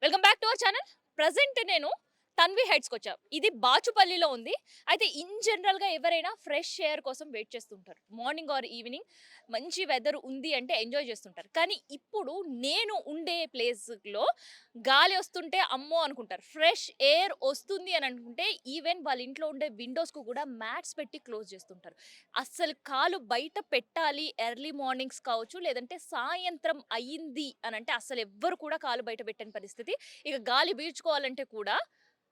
Welcome back to our channel. Present నేను తన్వి హైట్స్‌కి వచ్చా. ఇది బాచుపల్లిలో ఉంది. అయితే ఇన్ జనరల్‌గా ఎవరైనా ఫ్రెష్ ఎయిర్ కోసం వెయిట్ చేస్తుంటారు. మార్నింగ్ ఆర్ ఈవినింగ్ మంచి వెదర్ ఉంది అంటే ఎంజాయ్ చేస్తుంటారు. కానీ ఇప్పుడు నేను ఉండే ప్లేస్‌లో గాలి వస్తుంటే అమ్మో అనుకుంటారు. ఫ్రెష్ ఎయిర్ వస్తుంది అని అనుకుంటే ఈవెన్ వాళ్ళ ఇంట్లో ఉండే విండోస్‌కు కూడా మ్యాట్స్ పెట్టి క్లోజ్ చేస్తుంటారు. అస్సలు కాలు బయట పెట్టాలి ఎర్లీ మార్నింగ్స్ కావచ్చు, లేదంటే సాయంత్రం అయింది అనంటే అస్సలు ఎవ్వరు కూడా కాలు బయట పెట్టని పరిస్థితి. ఇక గాలి పీల్చుకోవాలంటే కూడా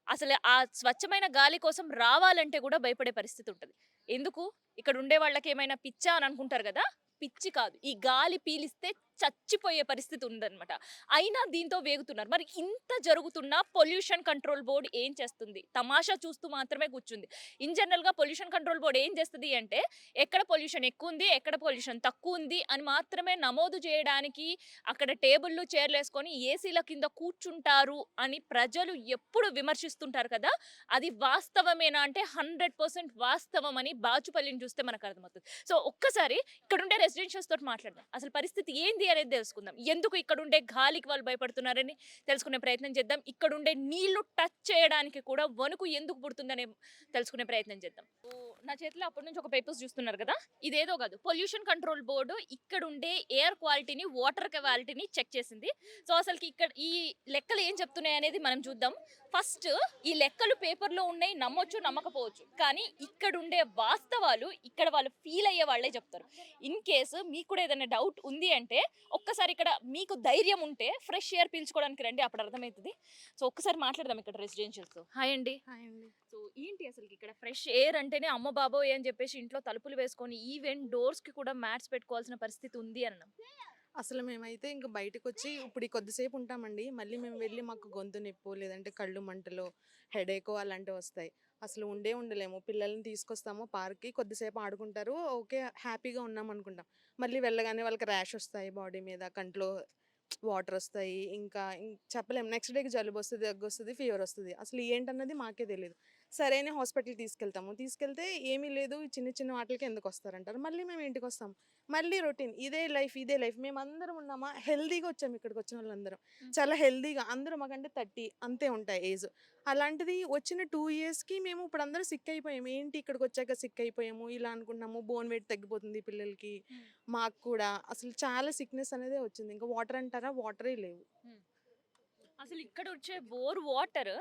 అసలు ఆ స్వచ్ఛమైన గాలి కోసం రావాలంటే కూడా భయపడే పరిస్థితి ఉంటది. ఎందుకు? ఇక్కడ ఉండే వాళ్ళకేమైనా పిచ్చా అని అనుకుంటారు గదా! పిచ్చి కాదు. ఈ గాలి పీలిస్తే చచ్చిపోయే పరిస్థితి ఉందన్నమాట. అయినా దీంతో వేగుతున్నారు. మరి ఇంత జరుగుతున్నా పొల్యూషన్ కంట్రోల్ బోర్డ్ ఏం చేస్తుంది? తమాషా చూస్తూ మాత్రమే కూర్చుంది. ఇన్ జనరల్‌గా పొల్యూషన్ కంట్రోల్ బోర్డ్ ఏం చేస్తది అంటే, ఎక్కడ పొల్యూషన్ ఎక్కువుంది, ఎక్కడ పొల్యూషన్ తక్కువుంది అని మాత్రమే నమోదు చేయడానికి అక్కడ టేబుల్లు, చైర్‌లేసుకొని ఏసీల కింద కూర్చుంటారు అని ప్రజలు ఎప్పుడు విమర్శిస్తుంటారు కదా! అది వాస్తవమేనా అంటే 100% వాస్తవం అని బాచుపల్లిని చూస్తే మనకు అర్థమవుతది. సో, ఒక్కసారి ఇక్కడుండే రెసిడెన్షియల్స్ తోటి మాట్లాడదాం. అసలు పరిస్థితి ఏంది అనేది తెలుసుకుందాం. ఎందుకు ఇక్కడుండే గాలికి వాళ్ళు భయపడుతున్నారని తెలుసుకునే ప్రయత్నం చేద్దాం. ఇక్కడుండే నీళ్లు టచ్ చేయడానికి కూడా వణుకు ఎందుకు పుడుతుందనే తెలుసుకునే ప్రయత్నం చేద్దాం. నా చేతిలో అప్పటి నుంచి ఒక పేపర్స్ చూస్తున్నారు కదా! ఇదేదో కాదు. పొల్యూషన్ కంట్రోల్ బోర్డ్ ఇక్కడుండే ఎయిర్ క్వాలిటీని, వాటర్ క్వాలిటీని చెక్ చేసింది. సో, అసలుకి ఇక్కడ ఈ లెక్కలు ఏం చెప్తున్నాయి అనేది మనం చూద్దాం. ఫస్ట్ ఈ లెక్కలు పేపర్‌లో ఉన్నాయి. నమ్మొచ్చు, నమ్మకపోవచ్చు. కానీ ఇక్కడుండే వాస్తవాలు ఇక్కడ వాళ్ళు ఫీల్ అయ్యే వాళ్ళే చెప్తారు. ఇన్ కేస్ మీకు కూడా ఏదైనా డౌట్ ఉంది అంటే ఒక్కసారి ఇక్కడ మీకు ధైర్యం ఉంటే ఫ్రెష్ ఎయిర్ పీల్చుకోవడానికి రండి. అప్పుడు అర్థమైతది. సో, ఒక్కసారి మాట్లాడదాం ఇక్కడ రెసిడెన్షియల్స్. హాయ్ అండి. హాయ్ అండి. సో, ఏంటి అసలుకి ఇక్కడ ఫ్రెష్ ఎయిర్ అంటేనే అమ్మ బాబోయ్ అని చెప్పేసి ఇంట్లో తలుపులు వేసుకొని ఈవెన్ డోర్స్‌కి కూడా మ్యాట్స్ పెట్టుకోవాల్సిన పరిస్థితి ఉంది అనడం. అసలు మేమైతే ఇంక బయటకొచ్చి ఇప్పుడు ఈ కొద్దిసేపు ఉంటామండి. మళ్ళీ మేము వెళ్ళి మాకు గొంతు నొప్పో, లేదంటే కళ్ళు మంటలో, హెడేకో అలాంటివొస్తాయి. అసలు ఉండలేము. పిల్లల్ని తీసుకొస్తాము పార్క్‌కి కొద్దిసేపు ఆడుకుంటారు. ఓకే. హ్యాపీగా ఉన్నామనుకుంటాం. మళ్ళీ వెళ్ళగానే వాళ్ళకి ర్యాష్ ఒస్తాయి బాడీ మీద, కంట్లో వాటరొస్తాయి. ఇంకా చెప్పలేము. నెక్స్ట్ డేకి జలుబొస్తది, దగ్గొస్తది, ఫీవరొస్తది. అసలు ఏంటన్నది మాకే తెలీదు. సరే అని హాస్పిటల్‌కి తీసుకెళ్తాము. తీసుకెళ్తే ఏమీ లేదు. ఈ చిన్న చిన్న వాటిలకి ఎందుకొస్తారంటారు. మళ్ళీ మేము ఇంటికొస్తాం. మళ్ళీ రొటీన్. ఇదే లైఫ్. మేమందరం ఉన్నామా హెల్తీగా వచ్చాము ఇక్కడికొచ్చినోళ్ళందరం. హ్మ్. చాలా హెల్తీగా అందరూ మాకంటే 30 అంతే ఉంటాయి ఏజ్. అలాంటిది వచ్చిన 2 ఇయర్స్‌కి మేము ఇప్పుడందరం సిక్ అయిపోయాము. ఏంటి ఇక్కడికొచ్చాక సిక్ అయిపోయాము, ఇలా అనుకున్నాము. బోన్ వెయిట్ తగ్గిపోతుంది పిల్లలకి. హ్మ్. మాకు కూడా అసలు చాలా సిక్‌నెస్ అనేదే వచ్చింది. ఇంకా వాటర్ అంటారా వాటరే లేవు. హ్మ్. అసలు ఇక్కడ వచ్చే బోర్ వాటర్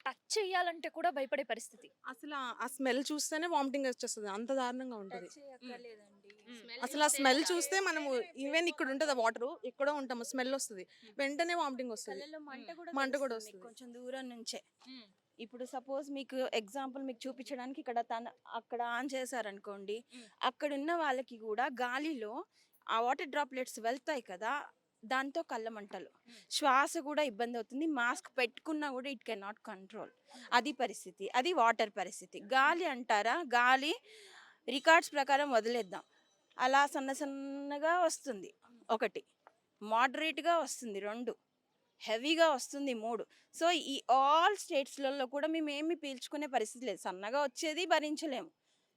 టచ్ చేయాలంటే కూడా భయపడే పరిస్థితి. అసల ఆ స్మెల్ చూస్తేనే వామిటింగ్ వచ్చేస్తది. అంత దారుణంగా ఉంటది. టచ్ హ్మ్. చేయక్కర్లేదండి. హ్మ్. స్మెల్ అసలు ఆ చూస్తేనే స్మెల్ చాలు. చూస్తే మనము ఈవెన్ ఇక్కడ ఉంటది వాటరు. ఎక్కడో ఉంటాము స్మెల్ వస్తది. హ్మ్. వెంటనే వామిటింగ్ వస్తది. కళ్ళలో మంట హ్మ్. కూడా మంట కూడా తెలుస్తుంది మీకు వస్తది. కొంచెం దూరం నుంచే. హ్మ్. ఇప్పుడు సపోజ్ మీకు ఎగ్జాంపుల్ మీకు చూపించడానికి అక్కడ ఆన్ చేశారనుకోండి. హ్మ్. అక్కడున్న వాళ్ళకి కూడా గాలిలో ఆ వాటర్ డ్రాప్లెట్స్ వెళ్తాయి కదా! దాంతో కళ్ళ మంటలు. హ్మ్. శ్వాస కూడా ఇబ్బందవుతుంది. మాస్క్ పెట్టుకున్నా కూడా ఇట్ కెన్ నాట్ కంట్రోల్. హ్మ్. అది పరిస్థితి. అది వాటర్ పరిస్థితి. గాలి అంటారా? గాలి రికార్డ్స్ ప్రకారం వదిలేద్దాం. అలా సన్నగా వస్తుంది ఒకటి. మోడరేట్‌గా వస్తుంది 2. హెవీగా వస్తుంది 3. సో, ఈ ఆల్ స్టేట్స్‌లలో కూడా మేమేమి పీల్చుకునే పరిస్థితి లేదు. సన్నగా వచ్చేది భరించలేము.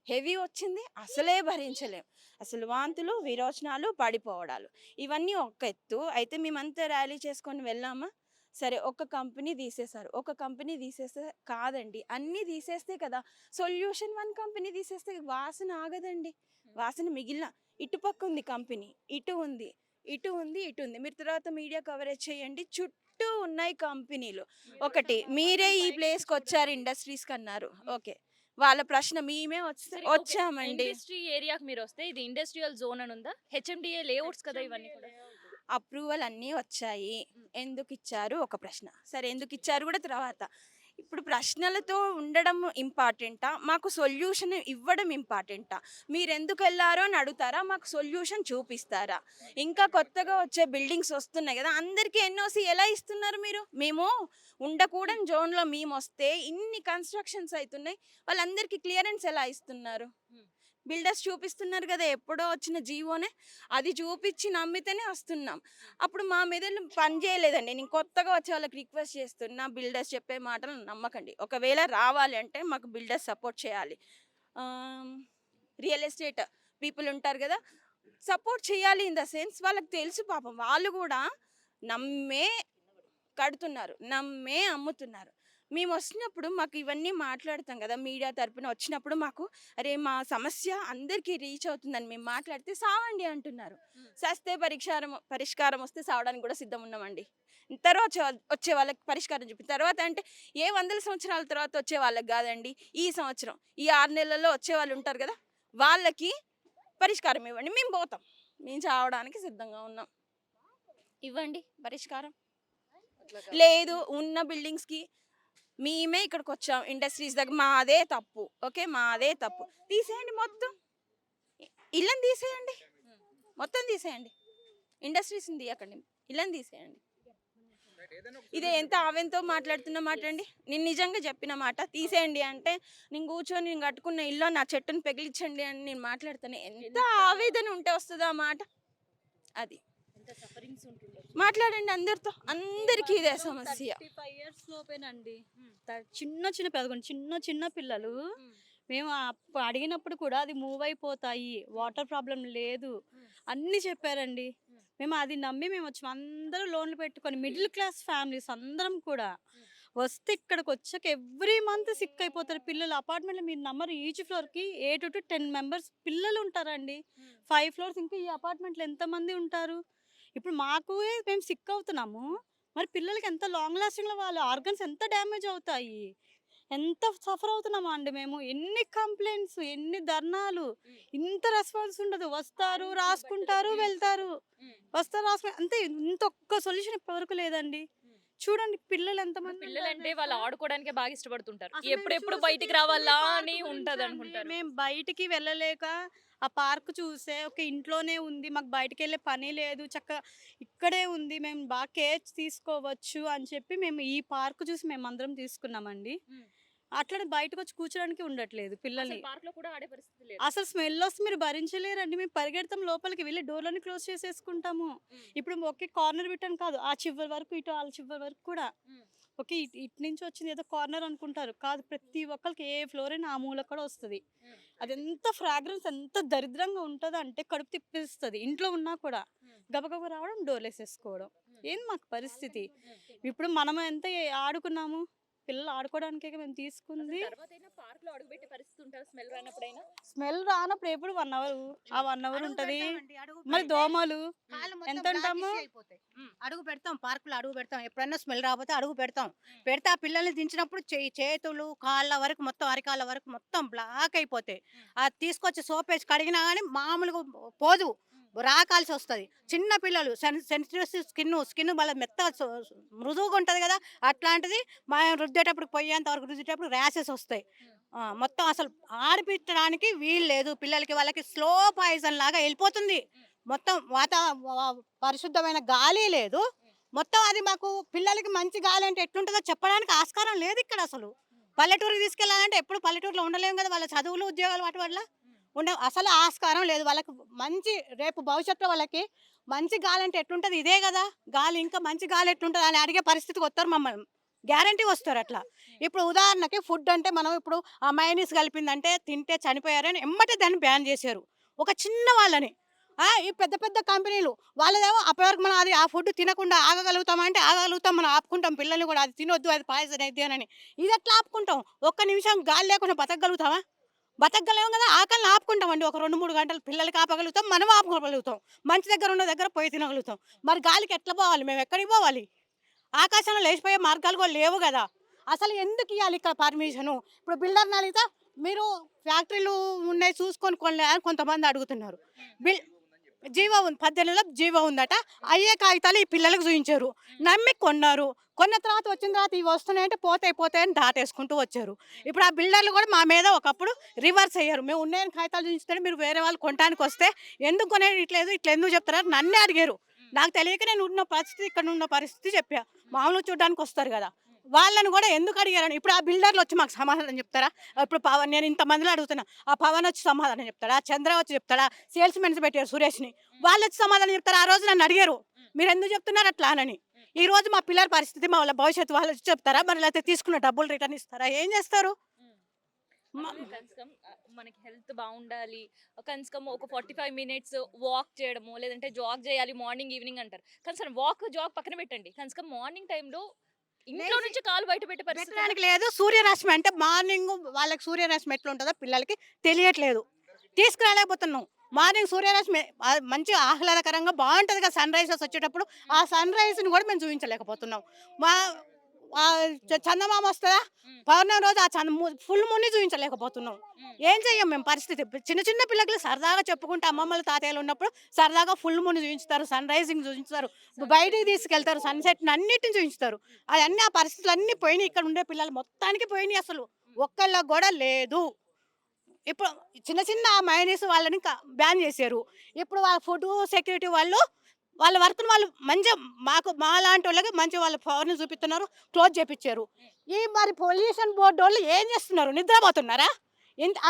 హెవీ వచ్చింది అసలే భరించలేం. అసలు వాంతులు, విరోచనాలు, పడిపోవడాలు. ఇవన్నీ ఒక ఎత్తు. అయితే మేమంతా ర్యాలీ చేసుకొని వెళ్ళామా? సరే ఒక కంపెనీ తీసేశారు. ఒక కంపెనీ తీసేస్తే కాదండి. అన్నీ తీసేస్తే కదా! సొల్యూషన్ వన్ కంపెనీ తీసేస్తే వాసన ఆగదండి. వాసన మిగిలిన ఇటుపక్కుంది కంపెనీ. ఇటు ఉంది. ఇటు ఉంది, ఇటు ఉంది. మీరు తర్వాత మీడియా కవరేజ్ చేయండి. చుట్టూ ఉన్నాయి కంపెనీలు. ఒకటి మీరే ఈ ప్లేస్‌కొచ్చారు ఇండస్ట్రీస్‌కన్నారు. ఓకే. వాళ్ళ ప్రశ్న మేమే సరే ఓకే. వచ్చామండి. ఇండస్ట్రీ ఏరియాకి మీరొస్తే ఇది ఇండస్ట్రియల్ జోన్ అని ఉందా? హెచ్ఎండీఏ లేఅవుట్స్ కదా ఇవన్నీ కూడా. అప్రూవల్ అన్నీ వచ్చాయి. హ్మ్. ఎందుకిచ్చారు ఒక ప్రశ్న. సరే ఎందుకిచ్చారు కూడా తర్వాత. ఇప్పుడు ప్రశ్నలతో ఉండడం ఇంపార్టెంటా? మాకు సొల్యూషన్ ఇవ్వడం ఇంపార్టెంటా? మీరెందుకెళ్లారు అని అడుగుతారా? మాకు సొల్యూషన్ చూపిస్తారా? ఇంకా కొత్తగా వచ్చే బిల్డింగ్స్ వస్తున్నాయి గదా! అందరికీ ఎన్‌ఓసీ ఎలా ఇస్తున్నారు మీరు? మేము ఉండకూడని జోన్‌లో మేమొస్తే ఇన్ని కన్‌స్ట్రక్షన్స్ అయితున్నాయి. వాళ్ళందరికీ క్లియరెన్స్ ఎలా ఇస్తున్నారు? హ్మ్. బిల్డర్స్ చూపిస్తున్నారు గదా! ఎప్పుడో వచ్చిన జీవోనే. అది చూపిచ్చి నమ్మితేనే వస్తున్నాం. అప్పుడు మా మెదళ్ళు పని చేయలేదండి. నేను కొత్తగా వచ్చే వాళ్ళకి రిక్వెస్ట్ చేస్తున్నా, బిల్డర్స్ చెప్పే మాటలు నమ్మకండి. ఒకవేళ రావాలి అంటే మాకు బిల్డర్స్ సపోర్ట్ చేయాలి. ఆహ్, రియల్ ఎస్టేట్ పీపుల్ ఉంటారు గదా! సపోర్ట్ చేయాలి ఇన్ ద సెన్స్ వాళ్ళకి తెలుసు పాపం. వాళ్ళు గూడా నమ్మే కడుతున్నారు, నమ్మే అమ్ముతున్నారు. మేము వచ్చినప్పుడు మాకు ఇవన్నీ మాట్లాడతాం కదా, మీడియా తరపున వచ్చినప్పుడు మాకు అరే మా సమస్య అందరికీ రీచ్ అవుతుందని మేము మాట్లాడితే సావండి అంటున్నారు. సస్తే పరిష్కారం వస్తే సావడానికి కూడా సిద్ధం ఉన్నామండి. తర్వాత వచ్చే వాళ్ళకి పరిష్కారం చెప్పి తర్వాత అంటే ఏ 100 సంవత్సరాల తర్వాత వచ్చే వాళ్ళకి కాదండి, ఈ సంవత్సరం ఈ 6 నెలల్లో వచ్చే వాళ్ళు ఉంటారు కదా, వాళ్ళకి పరిష్కారం ఇవ్వండి, మేము పోతాం, మేము చావడానికి సిద్ధంగా ఉన్నాం, ఇవ్వండి పరిష్కారం. లేదు ఉన్న బిల్డింగ్స్కి మేమే ఇక్కడికి వచ్చాం, ఇండస్ట్రీస్ దగ్గర మాదే తప్పు, ఓకే మాదే తప్పు, తీసేయండి మొత్తం, ఇళ్ళని తీసేయండి, మొత్తం తీసేయండి, ఇండస్ట్రీస్ని తీయకండి, ఇళ్ళని తీసేయండి. ఇదే ఎంత ఆవేంతో మాట్లాడుతున్న మాట అండి. నేను నిజంగా చెప్పిన మాట, తీసేయండి అంటే నేను కూర్చొని నేను కట్టుకున్న ఇల్లు నా చెట్టును పెగిలించండి అని నేను మాట్లాడుతాను. ఎంత ఆవేదన ఉంటే వస్తుందో ఆ మాట, అది మాట్లాడండి అందరితో, అందరికీ ఇదే సమస్య. 35 years లోపేనండి. చిన్న చిన్న చిన్న చిన్న పిల్లలు మేము అడిగినప్పుడు కూడా అది మూవ్ అయిపోతాయి, వాటర్ ప్రాబ్లం లేదు అన్ని చెప్పారండి. మేము అది నమ్మి మేము వచ్చాము, అందరూ లోన్లు పెట్టుకొని మిడిల్ క్లాస్ ఫ్యామిలీస్ అందరం కూడా వస్తే ఇక్కడికి వచ్చాక ఎవ్రీ మంత్ సిక్ అయిపోతారు పిల్లలు. అపార్ట్మెంట్లో మీరు నమ్మరు, ఈచ్ ఫ్లోర్కి 8 to 10 members పిల్లలు ఉంటారండి. 5 floors, ఇంకా ఈ అపార్ట్మెంట్లో ఎంతమంది ఉంటారు? ఇప్పుడు మాకు మేము సిక్ అవుతున్నాము, మరి పిల్లలకి ఎంత లాంగ్ లాస్టింగ్లో వాళ్ళ ఆర్గన్స్ ఎంత డ్యామేజ్ అవుతాయి, ఎంత సఫర్ అవుతున్నామా అండి మేము. ఎన్ని కంప్లైంట్స్, ఎన్ని ధర్నాలు, ఇంత రెస్పాన్స్ ఉండదు. వస్తారు రాసుకుంటారు వెళ్తారు, వస్తారు రాసుకుంటారు అంతే. ఇంత ఒక్క సొల్యూషన్ ఇప్పటివరకు లేదండి. చూడండి పిల్లలు ఎంతమంది పిల్లలంటే వాళ్ళు ఆడుకోవడానికే బాగా ఇష్టపడుతుంటారు, అసలు మేము ఎప్పుడెప్పుడు చూసి బయటికి రావాలా ఈ అని పార్క్ ఉంటది గురించి అనుకుంటారు. అండి, మేము బయటికి వెళ్ళలేక ఆ పార్క్ చూసే ఒక ఇంట్లోనే ఉంది, మాకు బయటికి వెళ్ళే పని లేదు, చక్కగా ఇక్కడే ఉంది, మేము బాగా కేర్ తీసుకోవచ్చు అని చెప్పి మేము ఈ పార్క్ చూసి మేము అందరం తీసుకున్నామండి. అట్లా బయటకు వచ్చి కూర్చోడానికి ఉండట్లేదు పిల్లల్ని. పార్క్ లో కూడా ఆడే పరిస్థితి లేదు. అసలు స్మెల్ వస్తే మీరు భరించలేరండి, మేము పరిగెడతాం లోపలికి వెళ్ళి డోర్లని క్లోజ్ చేసేసుకుంటాము. ఇప్పుడు ఒకే కార్నర్ పెట్టాను కాదు, ఆ చివరి వరకు ఇటు ఆ చివరి వరకు కూడా ఓకే ఇటు నుంచి వచ్చింది ఏదో కార్నర్ అనుకుంటారు, కాదు ప్రతి ఒక్కరికి ఏ ఫ్లోర్ అయినా ఆ మూల కూడా వస్తుంది. అది ఎంత ఫ్రాగ్రెన్స్ ఎంత దరిద్రంగా ఉంటుంది అంటే కడుపు తిప్పిస్తుంది. ఇంట్లో ఉన్నా కూడా గబగబా రావడం డోర్లు వేసేసుకోవడం, ఏంది మాకు పరిస్థితి. ఇప్పుడు మనం ఎంత ఆడుకున్నాము, పిల్లలు ఆడుకోవడానికే మేము తీసుకుంది. పార్క్ లో అడుగుపెట్టే పరిస్థితి ఉంటారు స్మెల్ రానప్పుడైనా. స్మెల్ రానప్పుడు ఎప్పుడు 1 hour, ఆ 1 hour ఉంటది. మరి దోమలు ఎంత ఉంటాము, అడుగు పెడతాం, పార్కులో అడుగు పెడతాం, ఎప్పుడైనా స్మెల్ రాకపోతే అడుగు పెడతాం. పెడితే ఆ పిల్లల్ని దించినప్పుడు చేతులు కాళ్ళ వరకు మొత్తం అరికాళ్ళ వరకు మొత్తం బ్లాక్ అయిపోతాయి. అది తీసుకొచ్చి సోప్ వేసి కడిగినా కానీ మామూలుగా పోదు, రాకాల్సి వస్తుంది. చిన్న పిల్లలు సెన్సిటివ్ స్కిన్ మళ్ళీ మెత్తగా మృదువుగా ఉంటుంది కదా, అట్లాంటిది మనం రుద్దేటప్పుడు పోయేంత వరకు రుద్దేటప్పుడు ర్యాషెస్ వస్తాయి. మొత్తం అసలు ఆడిపించడానికి వీలు లేదు పిల్లలకి, వాళ్ళకి స్లో పాయిజన్ లాగా వెళ్ళిపోతుంది. మొత్తం పరిశుద్ధమైన గాలి లేదు. మొత్తం అది మాకు పిల్లలకి మంచి గాలి అంటే ఎట్లుంటుందో చెప్పడానికి ఆస్కారం లేదు ఇక్కడ. అసలు పల్లెటూరుకి తీసుకెళ్ళాలంటే ఎప్పుడు పల్లెటూరులో ఉండలేము కదా, వాళ్ళ చదువులు ఉద్యోగాలు వాటి వల్ల అసలు ఆస్కారం లేదు. వాళ్ళకి మంచి రేపు భవిష్యత్తులో వాళ్ళకి మంచి గాలి అంటే ఎట్లుంటుంది, ఇదే కదా గాలి, ఇంకా మంచి గాలి ఎట్లుంటుంది అని అడిగే పరిస్థితికి వస్తారు మమ్మల్ని, గ్యారంటీ వస్తారు అట్లా. ఇప్పుడు ఉదాహరణకి ఫుడ్ అంటే మనం ఇప్పుడు ఆ మైనీస్ కలిపిందంటే తింటే చనిపోయారని ఎమ్మటే దాన్ని బ్యాన్ చేశారు ఒక చిన్న వాళ్ళని. ఈ పెద్ద పెద్ద కంపెనీలు వాళ్ళదేమో అప్పటివరకు మనం అది ఆ ఫుడ్ తినకుండా ఆగగలుగుతామంటే ఆగగలుగుతాం, మనం ఆపుకుంటాం పిల్లల్ని కూడా, అది తినొద్దు అది పాయిజన్ అయితే అని. ఇది ఎట్లా ఆపుకుంటాం? ఒక్క నిమిషం గాలి లేకుండా బతకగలుగుతామా? బతకగలేము కదా, ఆకలిని ఆపుకుంటామండి. ఒక 2-3 గంటలు పిల్లలకి ఆపగలుగుతాం, మనం ఆపుకోగలుగుతాం, మంచి దగ్గర ఉన్న దగ్గర పోయి తినగలుగుతాం. మరి గాలికి ఎట్లా పోవాలి, మేము ఎక్కడికి పోవాలి? ఆకాశంలో లేచిపోయే మార్గాలు కూడా లేవు కదా. అసలు ఎందుకు ఇవ్వాలి ఇక్కడ పర్మిషను? ఇప్పుడు బిల్డర్ని అడిగితే మీరు ఫ్యాక్టరీలు ఉన్నాయి చూసుకొని కొనలే అని కొంతమంది అడుగుతున్నారు. జీవో ఉంది, 18 జీవో ఉందట, అయ్యే కాగితాలు ఈ పిల్లలకు చూపించారు, నమ్మి కొన్నారు. కొన్న తర్వాత వచ్చిన తర్వాత ఇవి వస్తున్నాయంటే పోతాయని దాటేసుకుంటూ వచ్చారు. ఇప్పుడు ఆ బిల్డర్లు కూడా మా మీద ఒకప్పుడు రివర్స్ అయ్యారు, మేము ఉన్నాయని కాగితాలు చూపిస్తే మీరు వేరే వాళ్ళు కొనడానికి వస్తే ఎందుకు కొనేది ఇట్లా ఎందుకు చెప్తారు నన్నే అడిగారు. నాకు తెలియక నేను ఉన్న పరిస్థితి ఇక్కడ ఉన్న పరిస్థితి చెప్పా. మామూలు చూడడానికి వస్తారు కదా, వాళ్ళని కూడా ఎందుకు అడిగారని ఇప్పుడు ఆ బిల్డర్లు వచ్చి మాకు సమాధానం చెప్తారా? ఇప్పుడు పవన్, నేను ఇంతమందిలో అడుగుతున్నా, ఆ పవన్ వచ్చి సమాధానం చెప్తాడా? చంద్ర వచ్చి చెప్తాడా? సేల్స్ మెన్స్ పెట్టారు సురేష్ని, వాళ్ళు వచ్చి సమాధానం చెప్తారా? ఆ రోజు నన్ను అడిగారు మీరు ఎందుకు చెప్తున్నారు అట్లా అని. ఈ రోజు మా పిల్లల పరిస్థితి, మా వాళ్ళ భవిష్యత్తు వాళ్ళు వచ్చి చెప్తారా? మరి లేకపోతే తీసుకున్న డబ్బులు రిటర్న్ ఇస్తారా? ఏం చేస్తారు? కనీసం మనకి హెల్త్ బాగుండాలి, కనీసం ఒక 45 మినిట్స్ వాక్ చేయడము, లేదంటే జాగ్ చేయాలి మార్నింగ్ ఈవినింగ్ అంటారు. కనీసం వాక్ జాగ్ పక్కన పెట్టండి, కనీసం మార్నింగ్ టైంలో ఇంట్లో లేచి నుంచి కాలు బయట పెట్టే పరిస్థితి పెట్టడానికి లేదు. సూర్యరశ్మి అంటే మార్నింగ్ వాళ్ళకి సూర్యరశ్మి ఎట్లుంటుందో పిల్లలకి తెలియట్లేదు. తీసుకురాలేకపోతున్నాం. మార్నింగ్ సూర్యరశ్మి మంచి ఆహ్లాదకరంగా బాగుంటుంది కదా సన్ రైజెస్ వచ్చేటప్పుడు. ఆ సన్ రైజ్ని కూడా మేము చూపించలేకపోతున్నాం. మా చందమామ వస్తుందా పౌర్ణమి రోజు ఆ ఫుల్ మూన్ని చూపించలేకపోతున్నాం. ఏం చెయ్యం మేము పరిస్థితి. చిన్న చిన్న పిల్లలు సరదాగా చెప్పుకుంటే అమ్మమ్మలు తాతయ్యలు ఉన్నప్పుడు సరదాగా ఫుల్ మూన్ చూపించుతారు, సన్ రైజింగ్ చూపించుతారు, బయటికి తీసుకెళ్తారు, సన్సెట్ అన్నిటిని చూపించుతారు. అవన్నీ ఆ పరిస్థితులు అన్నీ పోయినాయి. ఇక్కడ ఉండే పిల్లలు మొత్తానికి పోయినాయి. అసలు ఒక్కళ్ళకి కూడా లేదు. ఇప్పుడు చిన్న చిన్న మైనీస్ వాళ్ళని బ్యాన్ చేశారు. ఇప్పుడు వాళ్ళ ఫుడ్ సెక్యూరిటీ వాళ్ళు వాళ్ళ వర్క్ను వాళ్ళు మంచిగా మా లాంటి వాళ్ళకి మంచి వాళ్ళ పవర్ని చూపిస్తున్నారు, క్లోజ్ చేపించారు. ఈ మరి పొల్యూషన్ బోర్డు వాళ్ళు ఏం చేస్తున్నారు? నిద్రపోతున్నారా?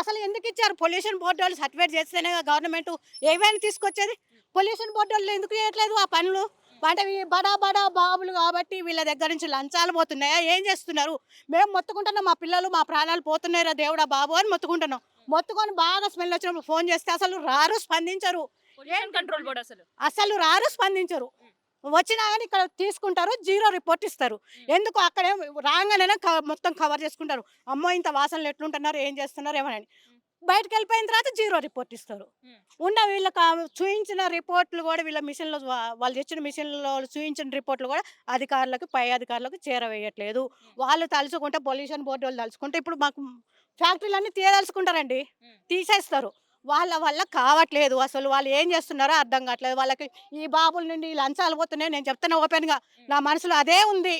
అసలు ఎందుకు ఇచ్చారు? పొల్యూషన్ బోర్డు వాళ్ళు సర్టిఫికేట్ చేస్తేనే గవర్నమెంట్ ఏమైనా తీసుకొచ్చేది. పొల్యూషన్ బోర్డు వాళ్ళు ఎందుకు చేయట్లేదు ఆ పనులు? అంటే ఈ బడా బడా బాబులు కాబట్టి వీళ్ళ దగ్గర నుంచి లంచాలు పోతున్నాయా? ఏం చేస్తున్నారు? మేము మొత్తుకుంటున్నాం, మా పిల్లలు మా ప్రాణాలు పోతున్నాయిరా దేవుడా బాబు అని మొత్తుకుంటున్నాం. మొత్తుకొని బాగా స్మెల్ వచ్చినప్పుడు ఫోన్ చేస్తే అసలు రారు, స్పందించరు. కంట్రోల్ బోర్డు అసలు రారు, స్పందించరు. వచ్చినా కానీ ఇక్కడ తీసుకుంటారు, 0 రిపోర్ట్ ఇస్తారు. ఎందుకు అక్కడే రాగానే మొత్తం కవర్ చేసుకుంటారు. అమ్మో ఇంత వాసనలు ఎట్లుంటున్నారు, ఏం చేస్తున్నారు ఏమని. బయటకు వెళ్ళిపోయిన తర్వాత 0 రిపోర్ట్ ఇస్తారు. ఉన్న వీళ్ళకి చూపించిన రిపోర్ట్లు కూడా వీళ్ళ మిషన్లో వాళ్ళు తెచ్చిన మిషన్లో చూపించిన రిపోర్ట్లు కూడా అధికారులకు పై అధికారులకు చేరవేయట్లేదు. వాళ్ళు తలుచుకుంటే పొల్యూషన్ బోర్డు వాళ్ళు తలుచుకుంటే ఇప్పుడు మాకు ఫ్యాక్టరీలన్నీ తీయదలుచుకుంటారండి, తీసేస్తారు. వాళ్ళ వల్ల కావట్లేదు. అసలు వాళ్ళు ఏం చేస్తున్నారో అర్థం కావట్లేదు. వాళ్ళకి ఈ బాబుల నుండి లంచాలు పోతున్నాయి. నేను చెప్తున్నా ఓపెన్గా, నా మనసులో అదే ఉంది.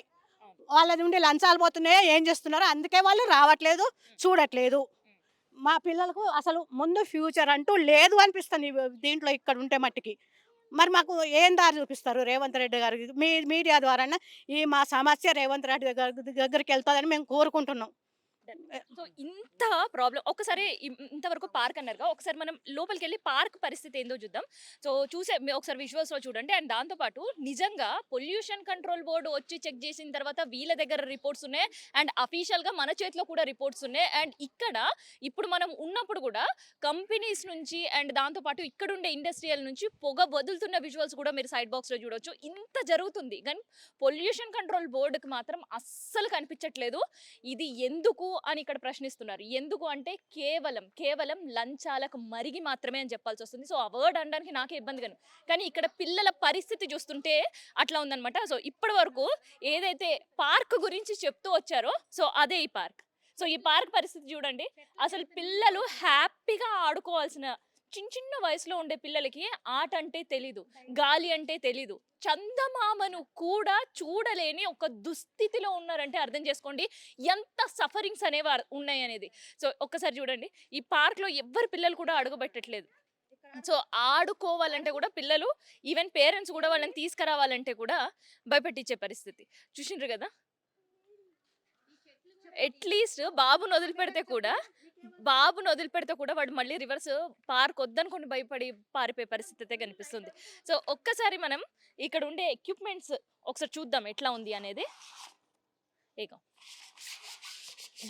వాళ్ళ నుండి లంచాలు పోతున్నాయో ఏం చేస్తున్నారో అందుకే వాళ్ళు రావట్లేదు, చూడట్లేదు. మా పిల్లలకు అసలు ముందు ఫ్యూచర్ అంటూ లేదు అనిపిస్తుంది దీంట్లో ఇక్కడ ఉంటే మట్టికి. మరి మాకు ఏం దారి చూపిస్తారు రేవంత్ రెడ్డి గారికి? మీడియా ద్వారా ఈ మా సమస్య రేవంత్ రెడ్డి దగ్గరికి వెళ్తుందని మేము కోరుకుంటున్నాం. సో ఇంత ప్రాబ్లం ఒకసారి ఇంతవరకు పార్క్ అన్నారుగా, ఒకసారి మనం లోపలికి వెళ్ళి పార్క్ పరిస్థితి ఏందో చూద్దాం. సో ఒకసారి విజువల్స్ లో చూడండి. అండ్ దాంతోపాటు నిజంగా పొల్యూషన్ కంట్రోల్ బోర్డు వచ్చి చెక్ చేసిన తర్వాత వీళ్ళ దగ్గర రిపోర్ట్స్ ఉన్నాయి, అండ్ అఫీషియల్ గా మన చేతిలో కూడా రిపోర్ట్స్ ఉన్నాయి. అండ్ ఇక్కడ ఇప్పుడు మనం ఉన్నప్పుడు కూడా కంపెనీస్ నుంచి అండ్ దాంతోపాటు ఇక్కడ ఉండే ఇండస్ట్రియల్ నుంచి పొగ వదులుతున్న విజువల్స్ కూడా మీరు సైడ్ బాక్స్ లో చూడొచ్చు. ఇంత జరుగుతుంది కానీ పొల్యూషన్ కంట్రోల్ బోర్డుకి మాత్రం అస్సలు కనిపించట్లేదు. ఇది ఎందుకు అని ఇక్కడ ప్రశ్నిస్తున్నారు. ఎందుకు అంటే కేవలం లంచాలకు మరిగి మాత్రమే అని చెప్పాల్సి వస్తుంది. సో ఆ వర్డ్ అనడానికి నాకే ఇబ్బంది కానీ ఇక్కడ పిల్లల పరిస్థితి చూస్తుంటే అట్లా ఉందన్నమాట. సో ఇప్పటి వరకు ఏదైతే పార్క్ గురించి చెప్తూ వచ్చారో సో అదే ఈ పార్క్. సో ఈ పార్క్ పరిస్థితి చూడండి. అసలు పిల్లలు హ్యాపీగా ఆడుకోవాల్సిన చిన్న వయసులో ఉండే పిల్లలకి ఆట అంటే తెలీదు, గాలి అంటే తెలీదు, చందమామను కూడా చూడలేని ఒక దుస్థితిలో ఉన్నారంటే అర్థం చేసుకోండి ఎంత సఫరింగ్స్ అనేవి ఉన్నాయి అనేది. సో ఒక్కసారి చూడండి, ఈ పార్క్ లో ఎవ్వరు పిల్లలు కూడా అడుగుపెట్టట్లేదు. సో ఆడుకోవాలంటే కూడా పిల్లలు, ఈవెన్ పేరెంట్స్ కూడా వాళ్ళని తీసుకురావాలంటే కూడా భయపెట్టించే పరిస్థితి చూసిండ్రు కదా. అట్లీస్ట్ బాబును వదిలిపెడితే కూడా వాడు మళ్ళీ రివర్స్ పార్క్ వద్దనుకొని భయపడి పారిపోయే పరిస్థితి అయితే కనిపిస్తుంది. సో ఒక్కసారి మనం ఇక్కడ ఉండే ఎక్విప్మెంట్స్ ఒకసారి చూద్దాం ఎట్లా ఉంది అనేది. ఏగో